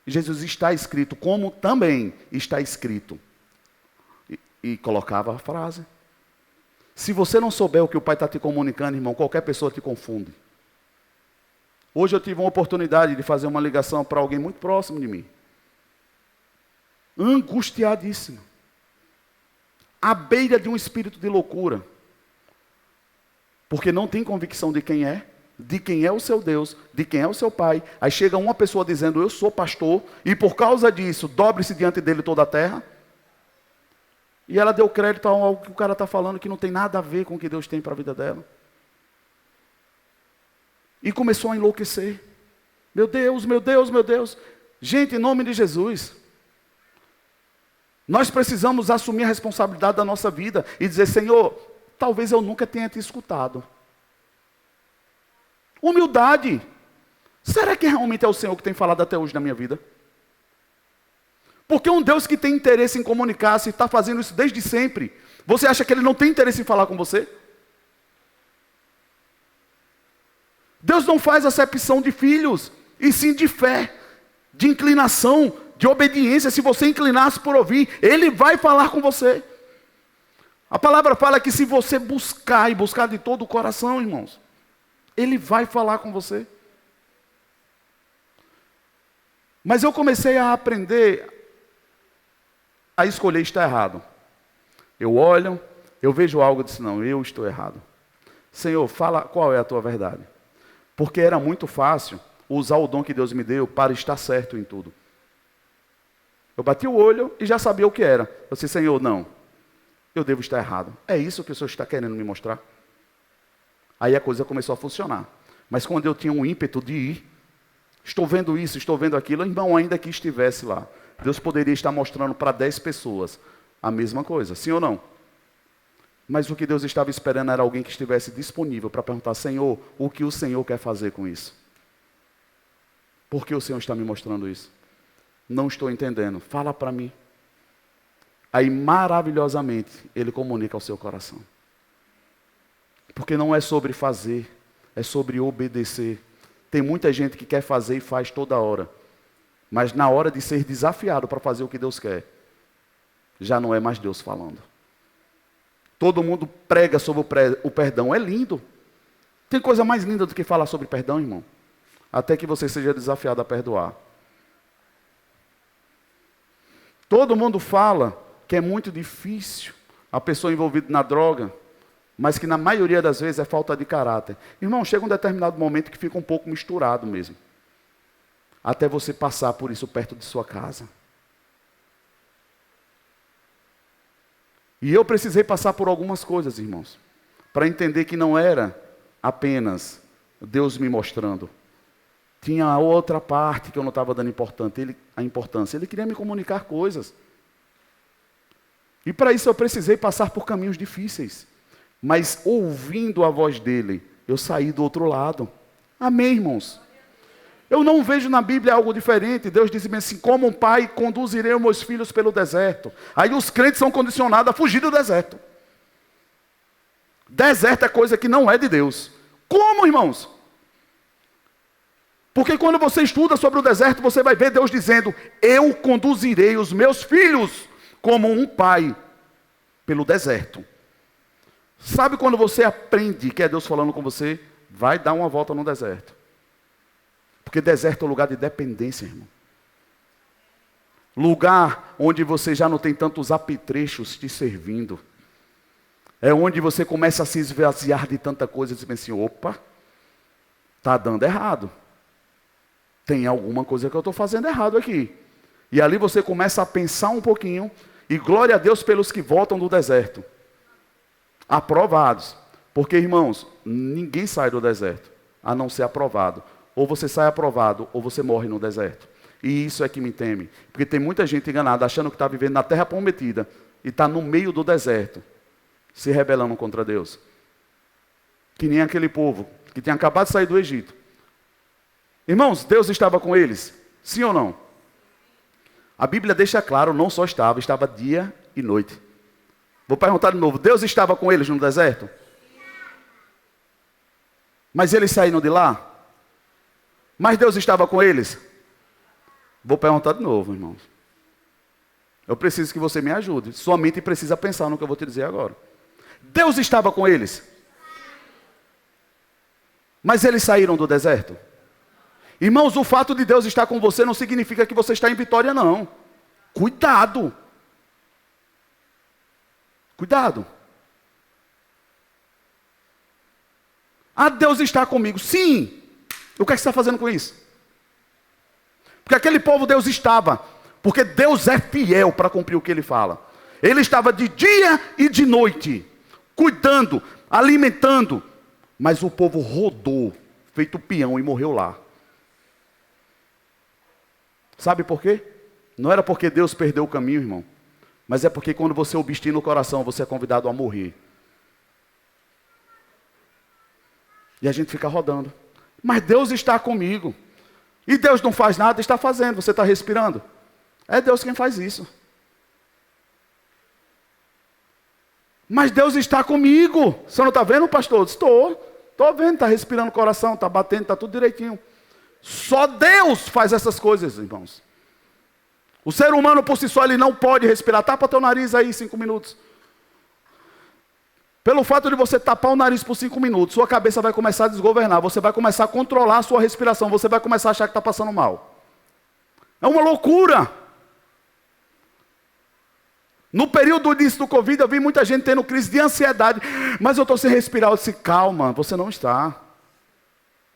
Jesus está escrito, como também está escrito. E colocava a frase. Se você não souber o que o Pai está te comunicando, irmão, qualquer pessoa te confunde. Hoje eu tive uma oportunidade de fazer uma ligação para alguém muito próximo de mim. Angustiadíssimo. À beira de um espírito de loucura. Porque não tem convicção de quem é o seu Deus, de quem é o seu Pai. Aí chega uma pessoa dizendo: eu sou pastor, e por causa disso, dobre-se diante dele toda a terra. E ela deu crédito a algo que o cara está falando que não tem nada a ver com o que Deus tem para a vida dela. E começou a enlouquecer. Meu Deus, meu Deus, meu Deus. Gente, em nome de Jesus, nós precisamos assumir a responsabilidade da nossa vida e dizer: Senhor, talvez eu nunca tenha te escutado. Humildade. Será que realmente é o Senhor que tem falado até hoje na minha vida? Porque um Deus que tem interesse em comunicar, se está fazendo isso desde sempre, você acha que Ele não tem interesse em falar com você? Deus não faz acepção de filhos, e sim de fé, de inclinação, de obediência. Se você inclinar-se por ouvir, Ele vai falar com você. A palavra fala que se você buscar, e buscar de todo o coração, irmãos, Ele vai falar com você. Mas eu comecei a aprender a escolher estar errado. Eu olho, eu vejo algo e disse: não, eu estou errado. Senhor, fala qual é a tua verdade. Porque era muito fácil usar o dom que Deus me deu para estar certo em tudo. Eu bati o olho e já sabia o que era. Eu disse: Senhor, não, eu devo estar errado. É isso que o Senhor está querendo me mostrar? Aí a coisa começou a funcionar. Mas quando eu tinha um ímpeto de ir, estou vendo isso, estou vendo aquilo, irmão, ainda que estivesse lá, Deus poderia estar mostrando para 10 pessoas a mesma coisa, sim ou não? Mas o que Deus estava esperando era alguém que estivesse disponível para perguntar: Senhor, o que o Senhor quer fazer com isso? Por que o Senhor está me mostrando isso? Não estou entendendo, fala para mim. Aí, maravilhosamente, Ele comunica ao seu coração. Porque não é sobre fazer, é sobre obedecer. Tem muita gente que quer fazer e faz toda hora. Mas na hora de ser desafiado para fazer o que Deus quer, já não é mais Deus falando. Todo mundo prega sobre o perdão, é lindo. Tem coisa mais linda do que falar sobre perdão, irmão? Até que você seja desafiado a perdoar. Todo mundo fala que é muito difícil a pessoa envolvida na droga, mas que na maioria das vezes é falta de caráter. Irmão, chega um determinado momento que fica um pouco misturado mesmo. Até você passar por isso perto de sua casa. E eu precisei passar por algumas coisas, irmãos, para entender que não era apenas Deus me mostrando. Tinha a outra parte que eu não estava dando a importância. Ele queria me comunicar coisas. E para isso eu precisei passar por caminhos difíceis. Mas ouvindo a voz dele, eu saí do outro lado. Amém, irmãos? Eu não vejo na Bíblia algo diferente. Deus diz assim, como um pai conduzirei os meus filhos pelo deserto. Aí os crentes são condicionados a fugir do deserto. Deserto é coisa que não é de Deus. Como, irmãos? Porque quando você estuda sobre o deserto, você vai ver Deus dizendo, eu conduzirei os meus filhos como um pai pelo deserto. Sabe quando você aprende que é Deus falando com você? Vai dar uma volta no deserto. Porque deserto é um lugar de dependência, irmão. Lugar onde você já não tem tantos apetrechos te servindo. É onde você começa a se esvaziar de tanta coisa e diz assim, opa, está dando errado. Tem alguma coisa que eu estou fazendo errado aqui. E ali você começa a pensar um pouquinho, e glória a Deus pelos que voltam do deserto. Aprovados. Porque, irmãos, ninguém sai do deserto, a não ser aprovado. Ou você sai aprovado, ou você morre no deserto. E isso é que me teme. Porque tem muita gente enganada, achando que está vivendo na terra prometida, e está no meio do deserto, se rebelando contra Deus. Que nem aquele povo, que tinha acabado de sair do Egito. Irmãos, Deus estava com eles? Sim ou não? A Bíblia deixa claro, não só estava dia e noite. Vou perguntar de novo, Deus estava com eles no deserto? Mas eles saíram de lá? Mas Deus estava com eles? Vou perguntar de novo, irmãos. Eu preciso que você me ajude. Sua mente precisa pensar no que eu vou te dizer agora. Deus estava com eles? Mas eles saíram do deserto? Irmãos, o fato de Deus estar com você não significa que você está em vitória, não. Cuidado. Cuidado. Ah, Deus está comigo. Sim. O que é que você está fazendo com isso? Porque aquele povo Deus estava. Porque Deus é fiel para cumprir o que Ele fala. Ele estava de dia e de noite. Cuidando, alimentando. Mas o povo rodou, feito peão e morreu lá. Sabe por quê? Não era porque Deus perdeu o caminho, irmão. Mas é porque quando você obstina o coração, você é convidado a morrer. E a gente fica rodando. Mas Deus está comigo. E Deus não faz nada, está fazendo. Você está respirando. É Deus quem faz isso. Mas Deus está comigo. Você não está vendo, pastor? Estou vendo, está respirando o coração, está batendo, está tudo direitinho. Só Deus faz essas coisas, irmãos. O ser humano por si só, ele não pode respirar. Tapa teu nariz aí 5 minutos. Pelo fato de você tapar o nariz por 5 minutos, sua cabeça vai começar a desgovernar. Você vai começar a controlar a sua respiração. Você vai começar a achar que está passando mal. É uma loucura. No período do início do Covid, eu vi muita gente tendo crise de ansiedade. Mas eu estou sem respirar. Eu disse, calma, você não está.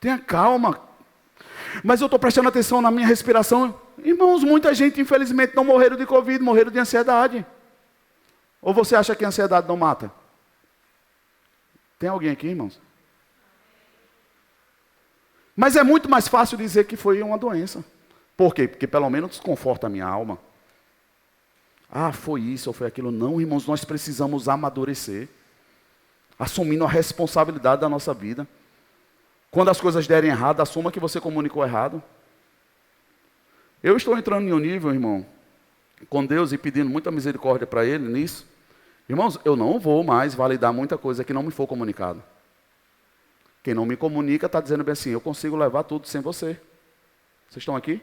Tenha calma. Mas eu estou prestando atenção na minha respiração. Irmãos, muita gente, infelizmente, não morreram de Covid, morreram de ansiedade. Ou você acha que a ansiedade não mata? Tem alguém aqui, irmãos? Mas é muito mais fácil dizer que foi uma doença. Por quê? Porque pelo menos desconforta a minha alma. Ah, foi isso ou foi aquilo. Não, irmãos, nós precisamos amadurecer. Assumindo a responsabilidade da nossa vida. Quando as coisas derem errado, assuma que você comunicou errado. Eu estou entrando em um nível, irmão, com Deus e pedindo muita misericórdia para Ele nisso. Irmãos, eu não vou mais validar muita coisa que não me for comunicado. Quem não me comunica está dizendo bem assim, eu consigo levar tudo sem você. Vocês estão aqui?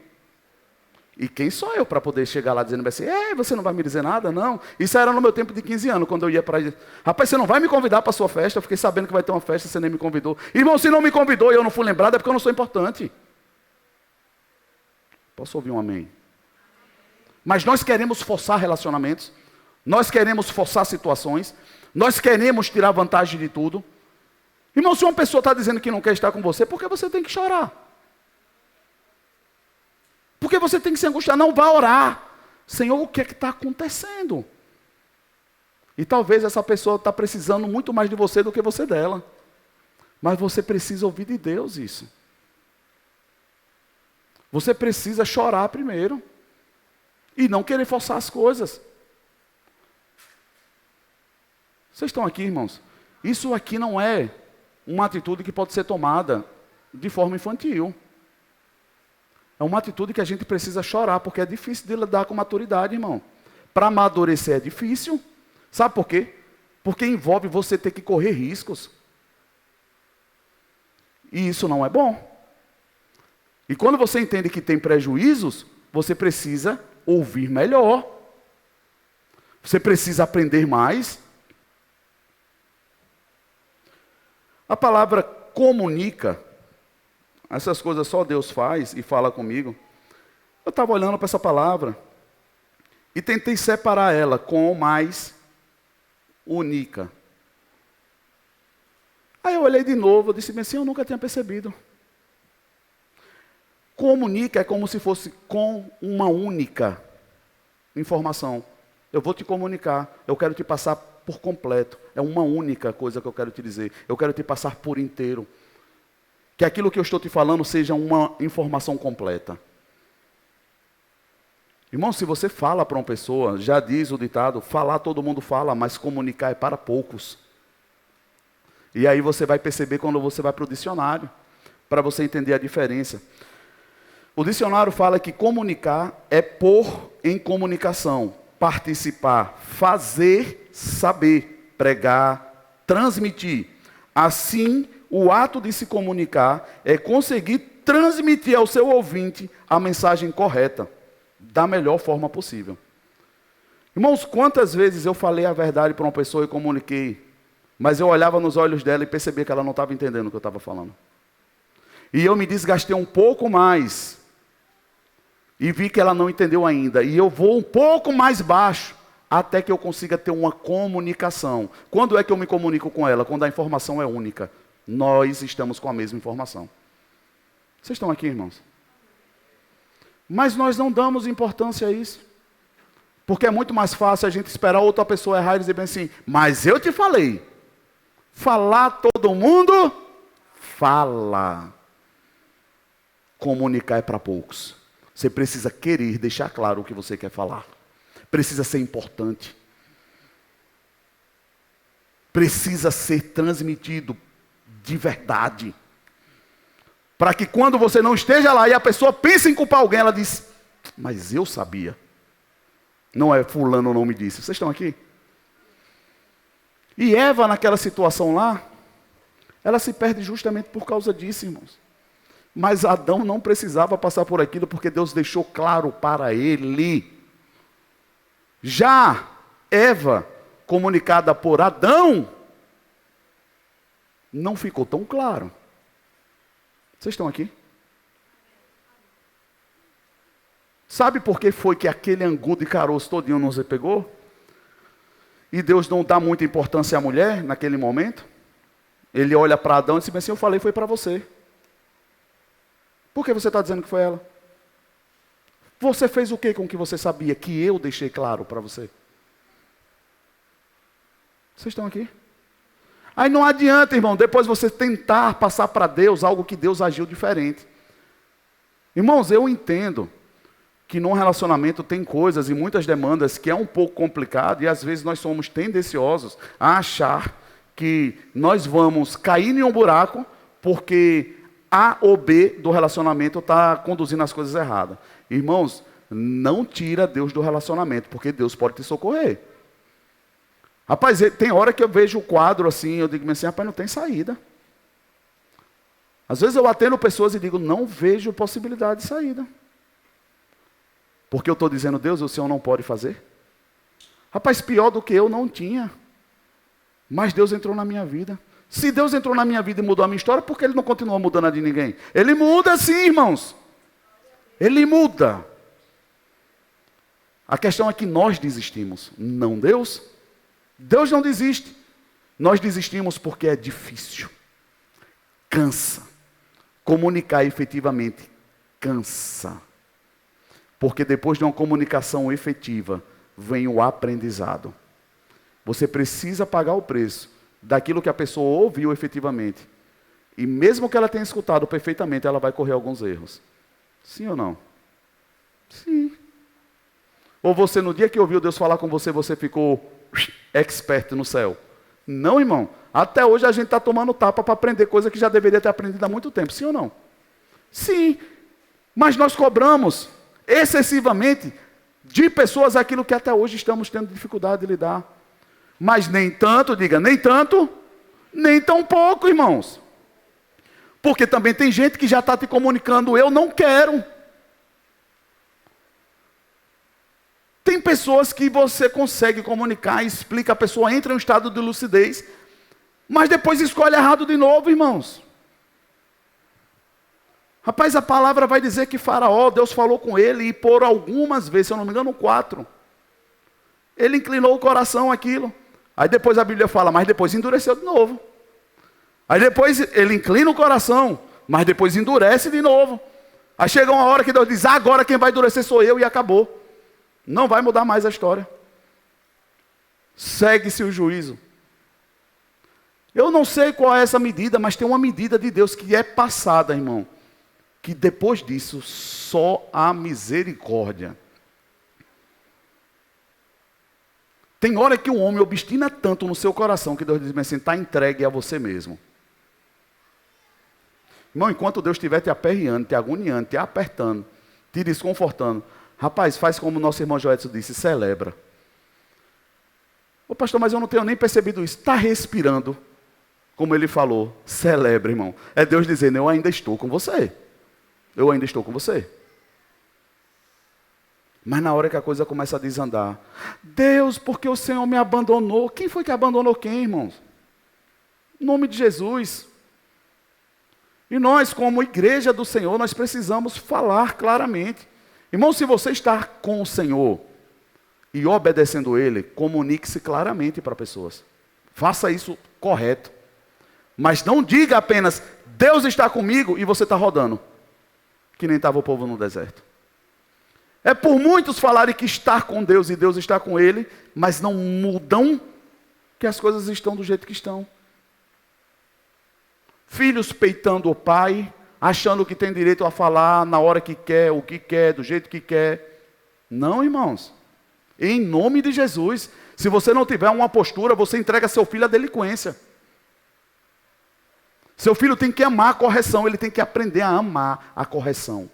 E quem sou eu para poder chegar lá dizendo assim, você não vai me dizer nada? Não. Isso era no meu tempo de 15 anos, quando eu ia para... Rapaz, você não vai me convidar para a sua festa? Eu fiquei sabendo que vai ter uma festa, você nem me convidou. Irmão, se não me convidou e eu não fui lembrado, é porque eu não sou importante. Posso ouvir um amém? Mas nós queremos forçar relacionamentos, nós queremos forçar situações, nós queremos tirar vantagem de tudo. Irmão, se uma pessoa está dizendo que não quer estar com você, por que você tem que chorar? Porque você tem que se angustiar, não vá orar. Senhor, o que é que está acontecendo? E talvez essa pessoa está precisando muito mais de você do que você dela. Mas você precisa ouvir de Deus isso. Você precisa chorar primeiro. E não querer forçar as coisas. Vocês estão aqui, irmãos? Isso aqui não é uma atitude que pode ser tomada de forma infantil. É uma atitude que a gente precisa chorar, porque é difícil de lidar com maturidade, irmão. Para amadurecer é difícil. Sabe por quê? Porque envolve você ter que correr riscos. E isso não é bom. E quando você entende que tem prejuízos, você precisa ouvir melhor. Você precisa aprender mais. A palavra comunica. Essas coisas só Deus faz e fala comigo. Eu estava olhando para essa palavra e tentei separar ela com o mais única. Aí eu olhei de novo, eu disse assim, eu nunca tinha percebido. Comunica é como se fosse com uma única informação. Eu vou te comunicar, eu quero te passar por completo. É uma única coisa que eu quero te dizer. Eu quero te passar por inteiro. Que aquilo que eu estou te falando seja uma informação completa. Irmão, se você fala para uma pessoa, já diz o ditado, falar todo mundo fala, mas comunicar é para poucos. E aí você vai perceber quando você vai para o dicionário, para você entender a diferença. O dicionário fala que comunicar é pôr em comunicação, participar, fazer, saber, pregar, transmitir. Assim, o ato de se comunicar é conseguir transmitir ao seu ouvinte a mensagem correta, da melhor forma possível. Irmãos, quantas vezes eu falei a verdade para uma pessoa e comuniquei, mas eu olhava nos olhos dela e percebia que ela não estava entendendo o que eu estava falando. E eu me desgastei um pouco mais, e vi que ela não entendeu ainda, e eu vou um pouco mais baixo, até que eu consiga ter uma comunicação. Quando é que eu me comunico com ela? Quando a informação é única. Nós estamos com a mesma informação. Vocês estão aqui, irmãos? Mas nós não damos importância a isso. Porque é muito mais fácil a gente esperar outra pessoa errar e dizer bem assim, mas eu te falei. Falar todo mundo, fala. Comunicar é para poucos. Você precisa querer deixar claro o que você quer falar. Precisa ser importante. Precisa ser transmitido de verdade. Para que quando você não esteja lá e a pessoa pensa em culpar alguém, ela diz, mas eu sabia. Não é fulano não me disse. Vocês estão aqui? E Eva naquela situação lá, ela se perde justamente por causa disso, irmãos. Mas Adão não precisava passar por aquilo, porque Deus deixou claro para ele. Já Eva, comunicada por Adão, não ficou tão claro. Vocês estão aqui? Sabe por que foi que aquele angu de caroço todinho não se pegou? E Deus não dá muita importância à mulher naquele momento? Ele olha para Adão e diz assim, eu falei, foi para você. Por que você está dizendo que foi ela? Você fez o que com o que você sabia? Que eu deixei claro para você. Vocês estão aqui? Aí não adianta, irmão, depois você tentar passar para Deus algo que Deus agiu diferente. Irmãos, eu entendo que num relacionamento tem coisas e muitas demandas que é um pouco complicado e às vezes nós somos tendenciosos a achar que nós vamos cair em um buraco porque A ou B do relacionamento está conduzindo as coisas erradas. Irmãos, não tira Deus do relacionamento, porque Deus pode te socorrer. Rapaz, tem hora que eu vejo o quadro assim, eu digo assim, rapaz, não tem saída. Às vezes eu atendo pessoas e digo, não vejo possibilidade de saída. Porque eu estou dizendo, Deus, o Senhor não pode fazer? Rapaz, pior do que eu não tinha. Mas Deus entrou na minha vida. Se Deus entrou na minha vida e mudou a minha história, por que Ele não continua mudando a de ninguém? Ele muda sim, irmãos. Ele muda. A questão é que nós desistimos, não Deus. Deus não desiste. Nós desistimos porque é difícil. Cansa. Comunicar efetivamente cansa. Porque depois de uma comunicação efetiva, vem o aprendizado. Você precisa pagar o preço daquilo que a pessoa ouviu efetivamente. E mesmo que ela tenha escutado perfeitamente, ela vai correr alguns erros. Sim ou não? Sim. Ou você, no dia que ouviu Deus falar com você, você ficou expert no céu? Não, irmão. Até hoje a gente está tomando tapa para aprender coisa que já deveria ter aprendido há muito tempo. Sim ou não? Sim. Mas nós cobramos excessivamente de pessoas aquilo que até hoje estamos tendo dificuldade de lidar. Mas nem tanto, diga, nem tanto, nem tão pouco, irmãos. Porque também tem gente que já está te comunicando, eu não quero. Tem pessoas que você consegue comunicar, explica, a pessoa entra em um estado de lucidez, mas depois escolhe errado de novo, irmãos. Rapaz, a palavra vai dizer que Faraó, Deus falou com ele, e por algumas vezes, se eu não me engano, 4. Ele inclinou o coração àquilo. Aí depois a Bíblia fala, mas depois endureceu de novo. Aí depois ele inclina o coração, mas depois endurece de novo. Aí chega uma hora que Deus diz, agora quem vai endurecer sou eu, e acabou. Não vai mudar mais a história. Segue-se o juízo. Eu não sei qual é essa medida, mas tem uma medida de Deus que é passada, irmão. Que depois disso, só há misericórdia. Tem hora que o homem obstina tanto no seu coração, que Deus diz assim, está entregue a você mesmo. Irmão, enquanto Deus estiver te aperreando, te agoniando, te apertando, te desconfortando, rapaz, faz como o nosso irmão Joedson disse, celebra. Ô pastor, mas eu não tenho nem percebido isso. Está respirando, como ele falou, celebra, irmão. É Deus dizendo, eu ainda estou com você. Eu ainda estou com você. Mas na hora que a coisa começa a desandar, Deus, porque o Senhor me abandonou. Quem foi que abandonou quem, irmãos? Em nome de Jesus. E nós, como igreja do Senhor, nós precisamos falar claramente. Irmão, se você está com o Senhor e obedecendo Ele, comunique-se claramente para pessoas. Faça isso correto. Mas não diga apenas, Deus está comigo e você está rodando. Que nem estava o povo no deserto. É por muitos falarem que está com Deus e Deus está com ele, mas não mudam que as coisas estão do jeito que estão. Filhos peitando o pai, achando que tem direito a falar na hora que quer, o que quer, do jeito que quer. Não, irmãos. Em nome de Jesus. Se você não tiver uma postura, você entrega seu filho à delinquência. Seu filho tem que amar a correção, ele tem que aprender a amar a correção.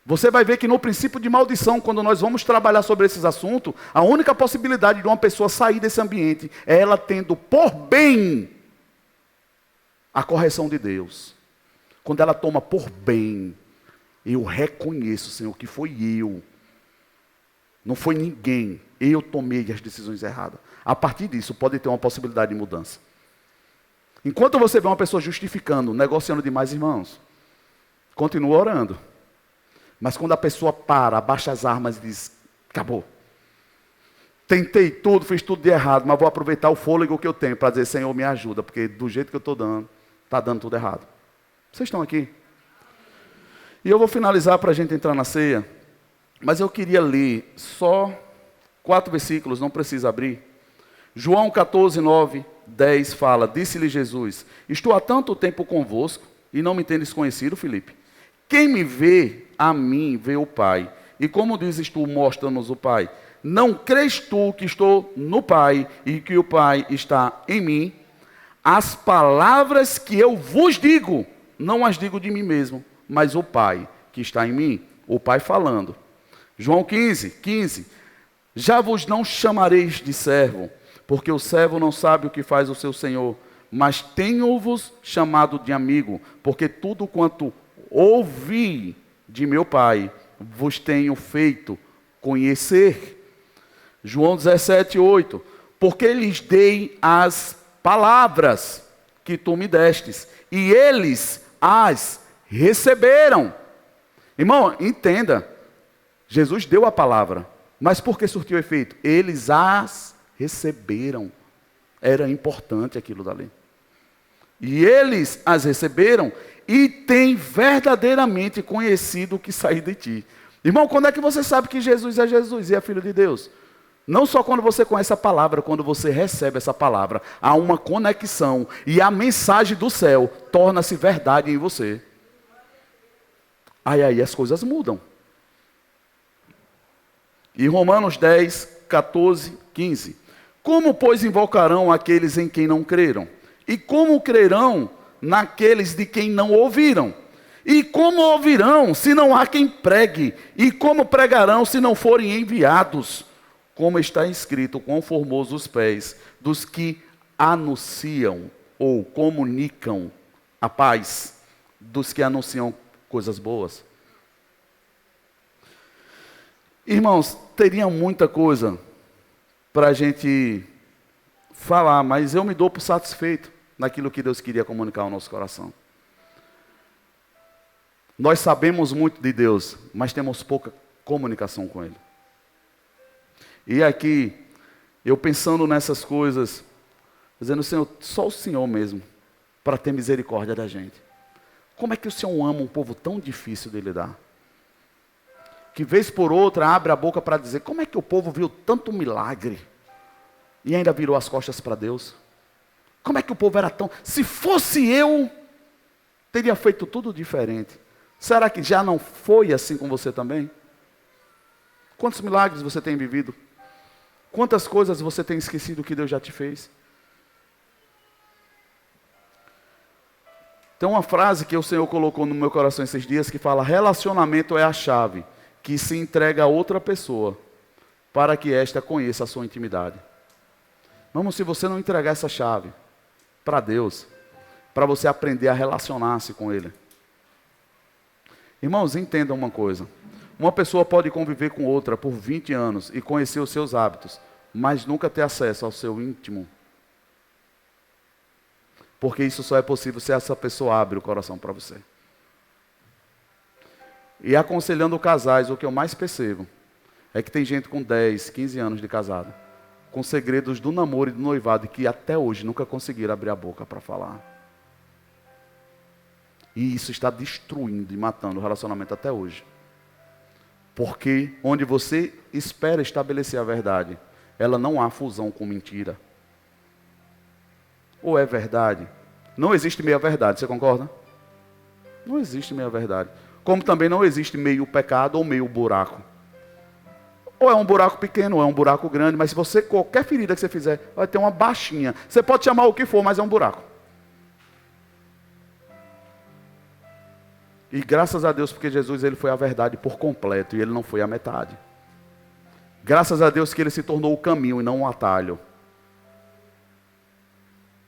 Você vai ver que no princípio de maldição, quando nós vamos trabalhar sobre esses assuntos, a única possibilidade de uma pessoa sair desse ambiente é ela tendo por bem a correção de Deus. Quando ela toma por bem, eu reconheço, Senhor, que foi eu. Não foi ninguém. Eu tomei as decisões erradas. A partir disso, pode ter uma possibilidade de mudança. Enquanto você vê uma pessoa justificando, negociando demais, irmãos, continua orando. Mas quando a pessoa para, abaixa as armas e diz, acabou. Tentei tudo, fiz tudo de errado, mas vou aproveitar o fôlego que eu tenho para dizer, Senhor, me ajuda, porque do jeito que eu estou dando, está dando tudo errado. Vocês estão aqui? E eu vou finalizar para a gente entrar na ceia, mas eu queria ler só 4 versículos, não precisa abrir. João 14, 9, 10 fala, disse-lhe Jesus, estou há tanto tempo convosco e não me tendes conhecido, Filipe. Quem me vê, a mim vê o Pai. E como dizes tu, mostra-nos o Pai. Não crês tu que estou no Pai e que o Pai está em mim? As palavras que eu vos digo, não as digo de mim mesmo, mas o Pai que está em mim, o Pai falando. João 15, 15. Já vos não chamareis de servo, porque o servo não sabe o que faz o seu Senhor, mas tenho-vos chamado de amigo, porque tudo quanto ouvi de meu Pai vos tenho feito conhecer. João 17:8. Porque lhes dei as palavras que tu me destes, e eles as receberam. Irmão, entenda. Jesus deu a palavra, mas por que surtiu efeito? Eles as receberam. Era importante aquilo dali. E eles as receberam e têm verdadeiramente conhecido o que saiu de ti. Irmão, quando é que você sabe que Jesus é Jesus e é Filho de Deus? Não só quando você conhece a palavra, quando você recebe essa palavra. Há uma conexão e a mensagem do céu torna-se verdade em você. Aí as coisas mudam. E Romanos 10, 14, 15. Como, pois, invocarão aqueles em quem não creram? E como crerão naqueles de quem não ouviram? E como ouvirão se não há quem pregue? E como pregarão se não forem enviados? Como está escrito, quão formosos os pés dos que anunciam ou comunicam a paz, dos que anunciam coisas boas. Irmãos, teria muita coisa para a gente falar, mas eu me dou por satisfeito naquilo que Deus queria comunicar ao nosso coração. Nós sabemos muito de Deus, mas temos pouca comunicação com Ele. E aqui, eu pensando nessas coisas, dizendo, Senhor, só o Senhor mesmo, para ter misericórdia da gente. Como é que o Senhor ama um povo tão difícil de lidar? Que vez por outra abre a boca para dizer, como é que o povo viu tanto milagre e ainda virou as costas para Deus? Como é que o povo era tão... Se fosse eu, teria feito tudo diferente. Será que já não foi assim com você também? Quantos milagres você tem vivido? Quantas coisas você tem esquecido que Deus já te fez? Tem uma frase que o Senhor colocou no meu coração esses dias que fala, relacionamento é a chave que se entrega a outra pessoa para que esta conheça a sua intimidade. Vamos, se você não entregar essa chave para Deus, para você aprender a relacionar-se com Ele. Irmãos, entendam uma coisa. Uma pessoa pode conviver com outra por 20 anos e conhecer os seus hábitos, mas nunca ter acesso ao seu íntimo. Porque isso só é possível se essa pessoa abre o coração para você. E aconselhando casais, o que eu mais percebo é que tem gente com 10, 15 anos de casado, com segredos do namoro e do noivado que até hoje nunca conseguiram abrir a boca para falar. E isso está destruindo e matando o relacionamento até hoje. Porque onde você espera estabelecer a verdade, ela não há fusão com mentira. Ou é verdade? Não existe meia verdade, você concorda? Não existe meia verdade. Como também não existe meio pecado ou meio buraco. Ou é um buraco pequeno, ou é um buraco grande, mas se você, qualquer ferida que você fizer, vai ter uma baixinha. Você pode chamar o que for, mas é um buraco. E graças a Deus, porque Jesus ele foi a verdade por completo, e ele não foi a metade. Graças a Deus que ele se tornou o caminho e não um atalho.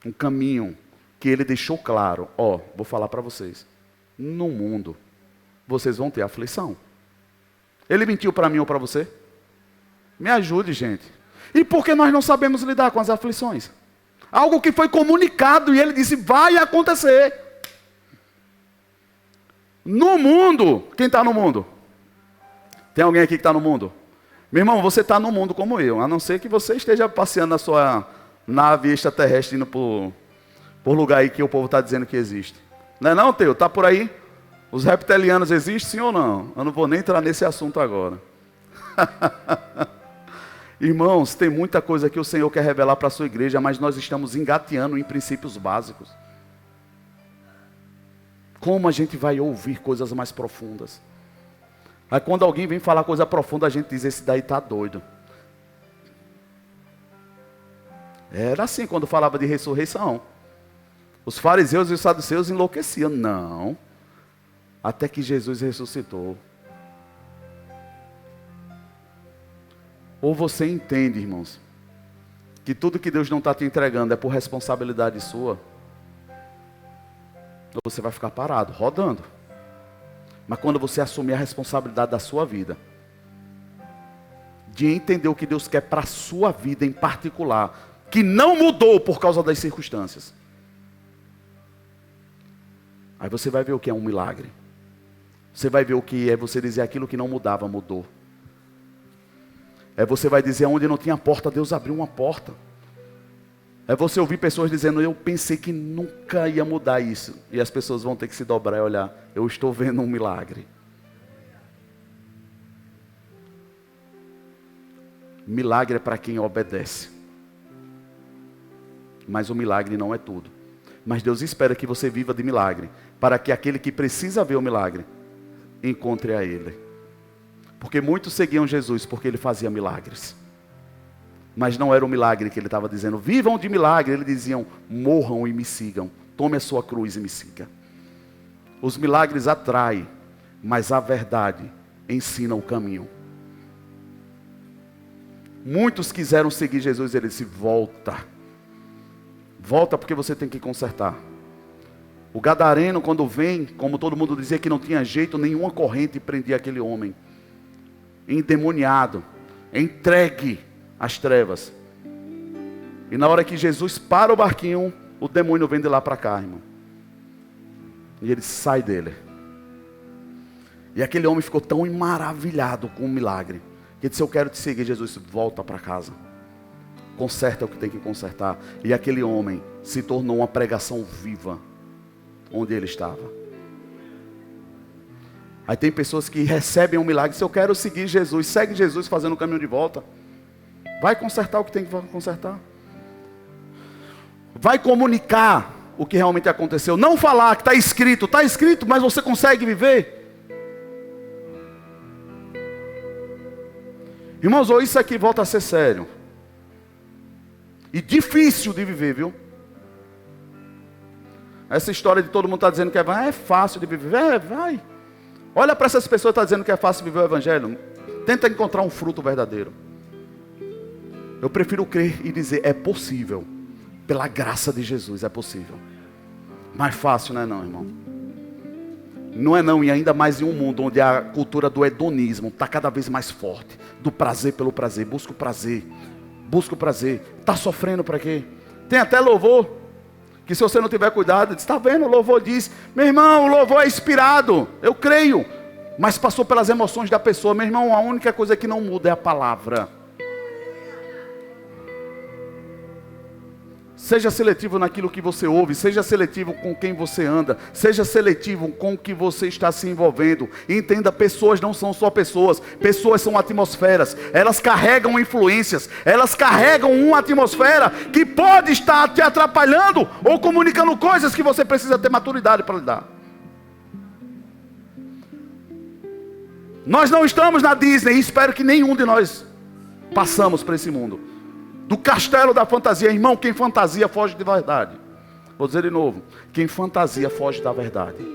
Um caminho que ele deixou claro. Vou falar para vocês. No mundo, vocês vão ter aflição. Ele mentiu para mim ou para você? Me ajude, gente. E por que nós não sabemos lidar com as aflições? Algo que foi comunicado e ele disse, vai acontecer. No mundo, quem está no mundo? Tem alguém aqui que está no mundo? Meu irmão, você está no mundo como eu, a não ser que você esteja passeando na sua nave extraterrestre indo por lugar aí que o povo está dizendo que existe. Não é não, Teu? Está por aí? Os reptilianos existem, sim ou não? Eu não vou nem entrar nesse assunto agora. Irmãos, tem muita coisa que o Senhor quer revelar para a sua igreja, mas nós estamos engateando em princípios básicos. Como a gente vai ouvir coisas mais profundas? Aí quando alguém vem falar coisa profunda, a gente diz, esse daí está doido. Era assim quando falava de ressurreição. Os fariseus e os saduceus enlouqueciam. Não. Até que Jesus ressuscitou. Ou você entende, irmãos, que tudo que Deus não está te entregando é por responsabilidade sua, ou você vai ficar parado, rodando. Mas quando você assumir a responsabilidade da sua vida, de entender o que Deus quer para a sua vida em particular, que não mudou por causa das circunstâncias, aí você vai ver o que é um milagre. Você vai ver o que é você dizer aquilo que não mudava, mudou. Você vai dizer onde não tinha porta, Deus abriu uma porta. Você ouvir pessoas dizendo, eu pensei que nunca ia mudar isso. E as pessoas vão ter que se dobrar e olhar, eu estou vendo um milagre. Milagre é para quem obedece. Mas o milagre não é tudo. Mas Deus espera que você viva de milagre, para que aquele que precisa ver o milagre, encontre a Ele. Porque muitos seguiam Jesus porque Ele fazia milagres. Mas não era o milagre que Ele estava dizendo, vivam de milagre. Eles diziam, morram e me sigam. Tome a sua cruz e me siga. Os milagres atraem, mas a verdade ensina o caminho. Muitos quiseram seguir Jesus e Ele disse, volta. Volta porque você tem que consertar. O gadareno, quando vem, como todo mundo dizia que não tinha jeito, nenhuma corrente prendia aquele homem. Endemoniado, entregue às trevas. E na hora que Jesus para o barquinho, o demônio vem de lá para cá, irmão. E ele sai dele. E aquele homem ficou tão maravilhado com o milagre, que disse, eu quero te seguir. Jesus, volta para casa. Conserta o que tem que consertar. E aquele homem se tornou uma pregação viva onde ele estava. Aí tem pessoas que recebem um milagre. Se eu quero seguir Jesus, segue Jesus fazendo o caminho de volta. Vai consertar o que tem que consertar. Vai comunicar o que realmente aconteceu. Não falar que está escrito, mas você consegue viver. Irmãos, ou isso aqui volta a ser sério. E difícil de viver, viu? Essa história de todo mundo está dizendo que é fácil de viver. Vai. Olha para essas pessoas que estão dizendo que é fácil viver o Evangelho. Tenta encontrar um fruto verdadeiro. Eu prefiro crer e dizer, é possível. Pela graça de Jesus, é possível. Mais fácil não é não, irmão. Não é não, e ainda mais em um mundo onde a cultura do hedonismo está cada vez mais forte. Do prazer pelo prazer. Busca o prazer. Busca o prazer. Está sofrendo para quê? Tem até louvor. Que se você não tiver cuidado, está vendo? O louvor diz, meu irmão, o louvor é inspirado. Eu creio. Mas passou pelas emoções da pessoa. Meu irmão, a única coisa que não muda é a palavra. Seja seletivo naquilo que você ouve, seja seletivo com quem você anda, seja seletivo com o que você está se envolvendo. Entenda, pessoas não são só pessoas, pessoas são atmosferas, elas carregam influências, elas carregam uma atmosfera que pode estar te atrapalhando ou comunicando coisas que você precisa ter maturidade para lidar. Nós não estamos na Disney e espero que nenhum de nós passamos para esse mundo. Do castelo da fantasia, irmão, quem fantasia foge de verdade. Vou dizer de novo, quem fantasia foge da verdade.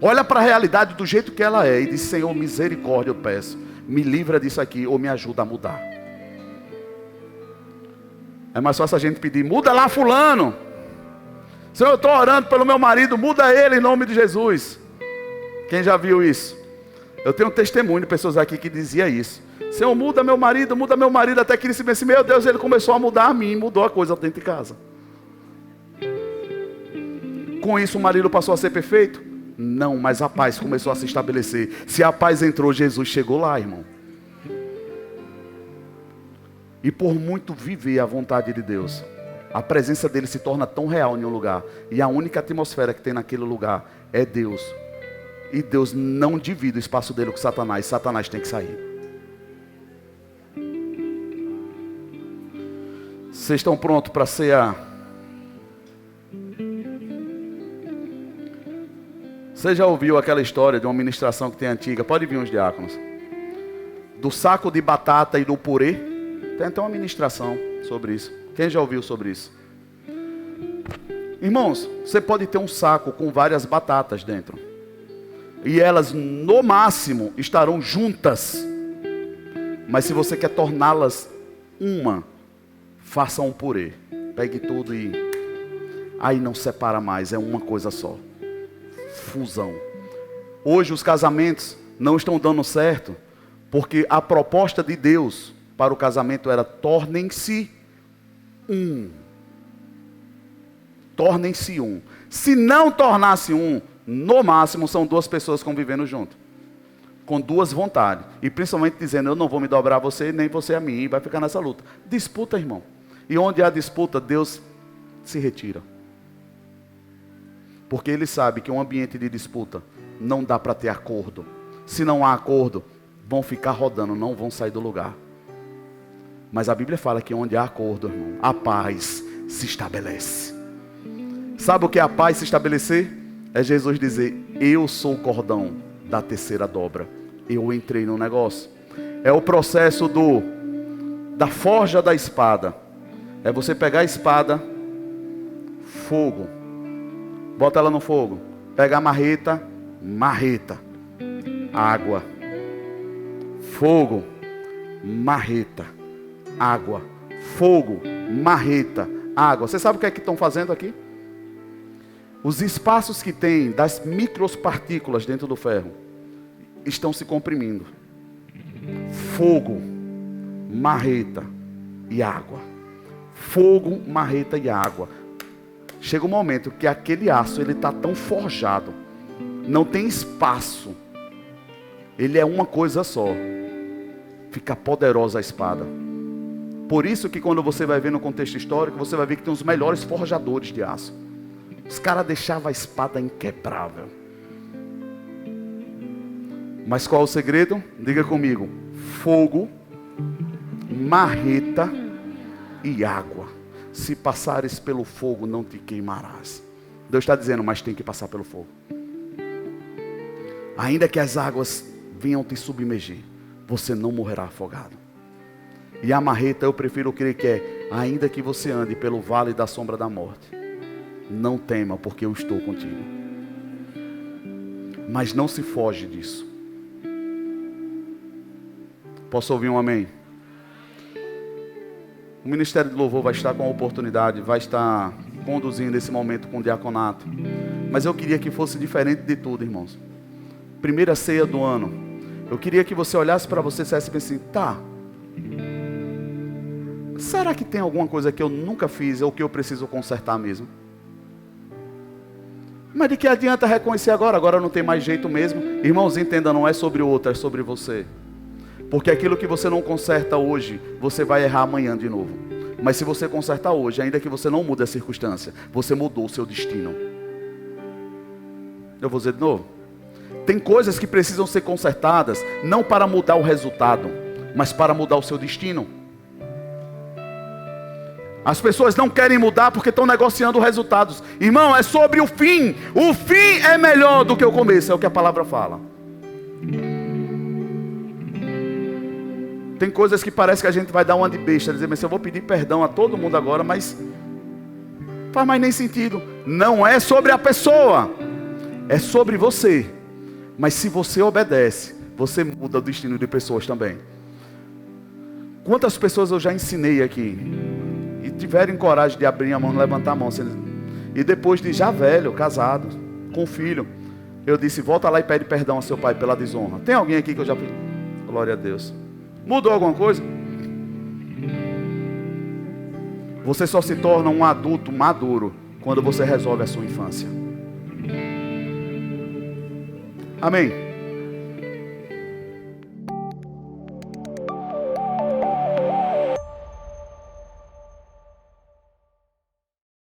Olha para a realidade do jeito que ela é e diz, Senhor, misericórdia eu peço, me livra disso aqui ou me ajuda a mudar. É mais fácil a gente pedir, muda lá fulano. Senhor, eu estou orando pelo meu marido, muda ele em nome de Jesus. Quem já viu isso? Eu tenho um testemunho de pessoas aqui que dizia isso. Senhor, muda meu marido, até que ele se pense, meu Deus, ele começou a mudar a mim, mudou a coisa dentro de casa. Com isso o marido passou a ser perfeito? Não, mas a paz começou a se estabelecer. Se a paz entrou, Jesus chegou lá, irmão. E por muito viver a vontade de Deus, a presença dele se torna tão real em um lugar. E a única atmosfera que tem naquele lugar é Deus. E Deus não divide o espaço dele com Satanás. Satanás tem que sair. Vocês estão prontos para cear? Você já ouviu aquela história de uma ministração que tem antiga? Pode vir uns diáconos. Do saco de batata e do purê. Tem até uma ministração sobre isso. Quem já ouviu sobre isso? Irmãos, você pode ter um saco com várias batatas dentro. E elas, no máximo, estarão juntas. Mas se você quer torná-las uma, faça um purê. Pegue tudo e... aí não separa mais, é uma coisa só. fusão. Hoje os casamentos não estão dando certo, porque a proposta de Deus para o casamento era: tornem-se um. Tornem-se um. Se não tornasse um, no máximo são duas pessoas convivendo junto, com duas vontades, e principalmente dizendo: eu não vou me dobrar a você, nem você a mim, e vai ficar nessa luta. Disputa, irmão. E onde há disputa, Deus se retira. Porque Ele sabe que um ambiente de disputa não dá para ter acordo. Se não há acordo, vão ficar rodando, não vão sair do lugar. Mas a Bíblia fala que onde há acordo, irmão, a paz se estabelece. Sabe o que é a paz se estabelecer? É Jesus dizer: eu sou o cordão da terceira dobra. Eu entrei no negócio. É o processo da forja da espada. É você pegar a espada, fogo, bota ela no fogo. Pega a marreta, marreta, água, fogo, marreta, água, fogo, marreta, água. Você sabe o que é que estão fazendo aqui? Os espaços que tem das micropartículas dentro do ferro estão se comprimindo. Fogo, marreta e água. Fogo, marreta e água. Chega um momento que aquele aço ele está tão forjado, não tem espaço. Ele é uma coisa só. Fica poderosa a espada. Por isso que quando você vai ver no contexto histórico, você vai ver que tem os melhores forjadores de aço. Os caras deixavam a espada inquebrável. Mas qual é o segredo? Diga comigo: fogo, marreta e água. Se passares pelo fogo, não te queimarás. Deus está dizendo: mas tem que passar pelo fogo. Ainda que as águas venham te submergir, você não morrerá afogado. E a marreta, eu prefiro crer que é: ainda que você ande pelo vale da sombra da morte, não tema, porque eu estou contigo. Mas não se foge disso. Posso ouvir um amém? O Ministério de Louvor vai estar com a oportunidade, vai estar conduzindo esse momento com o diaconato. Mas eu queria que fosse diferente de tudo, irmãos. Primeira ceia do ano. Eu queria que você olhasse para você e dissesse assim: tá, será que tem alguma coisa que eu nunca fiz ou que eu preciso consertar mesmo? Mas de que adianta reconhecer agora? Agora não tem mais jeito mesmo. Irmãos, entenda, não é sobre o outro, é sobre você. Porque aquilo que você não conserta hoje, você vai errar amanhã de novo. Mas se você consertar hoje, ainda que você não mude a circunstância, você mudou o seu destino. Eu vou dizer de novo. Tem coisas que precisam ser consertadas, não para mudar o resultado, mas para mudar o seu destino. As pessoas não querem mudar porque estão negociando resultados. Irmão, é sobre o fim. O fim é melhor do que o começo, é o que a palavra fala. Tem coisas que parece que a gente vai dar uma de besta, dizer: mas eu vou pedir perdão a todo mundo agora, mas faz mais nem sentido. Não é sobre a pessoa, é sobre você. Mas se você obedece, você muda o destino de pessoas também. Quantas pessoas eu já ensinei aqui e tiveram coragem de abrir a mão, levantar a mão, e depois de já velho, casado, com filho, eu disse: volta lá e pede perdão a seu pai pela desonra. Tem alguém aqui que eu já pedi? Glória a Deus. Mudou alguma coisa? Você só se torna um adulto maduro quando você resolve a sua infância. Amém?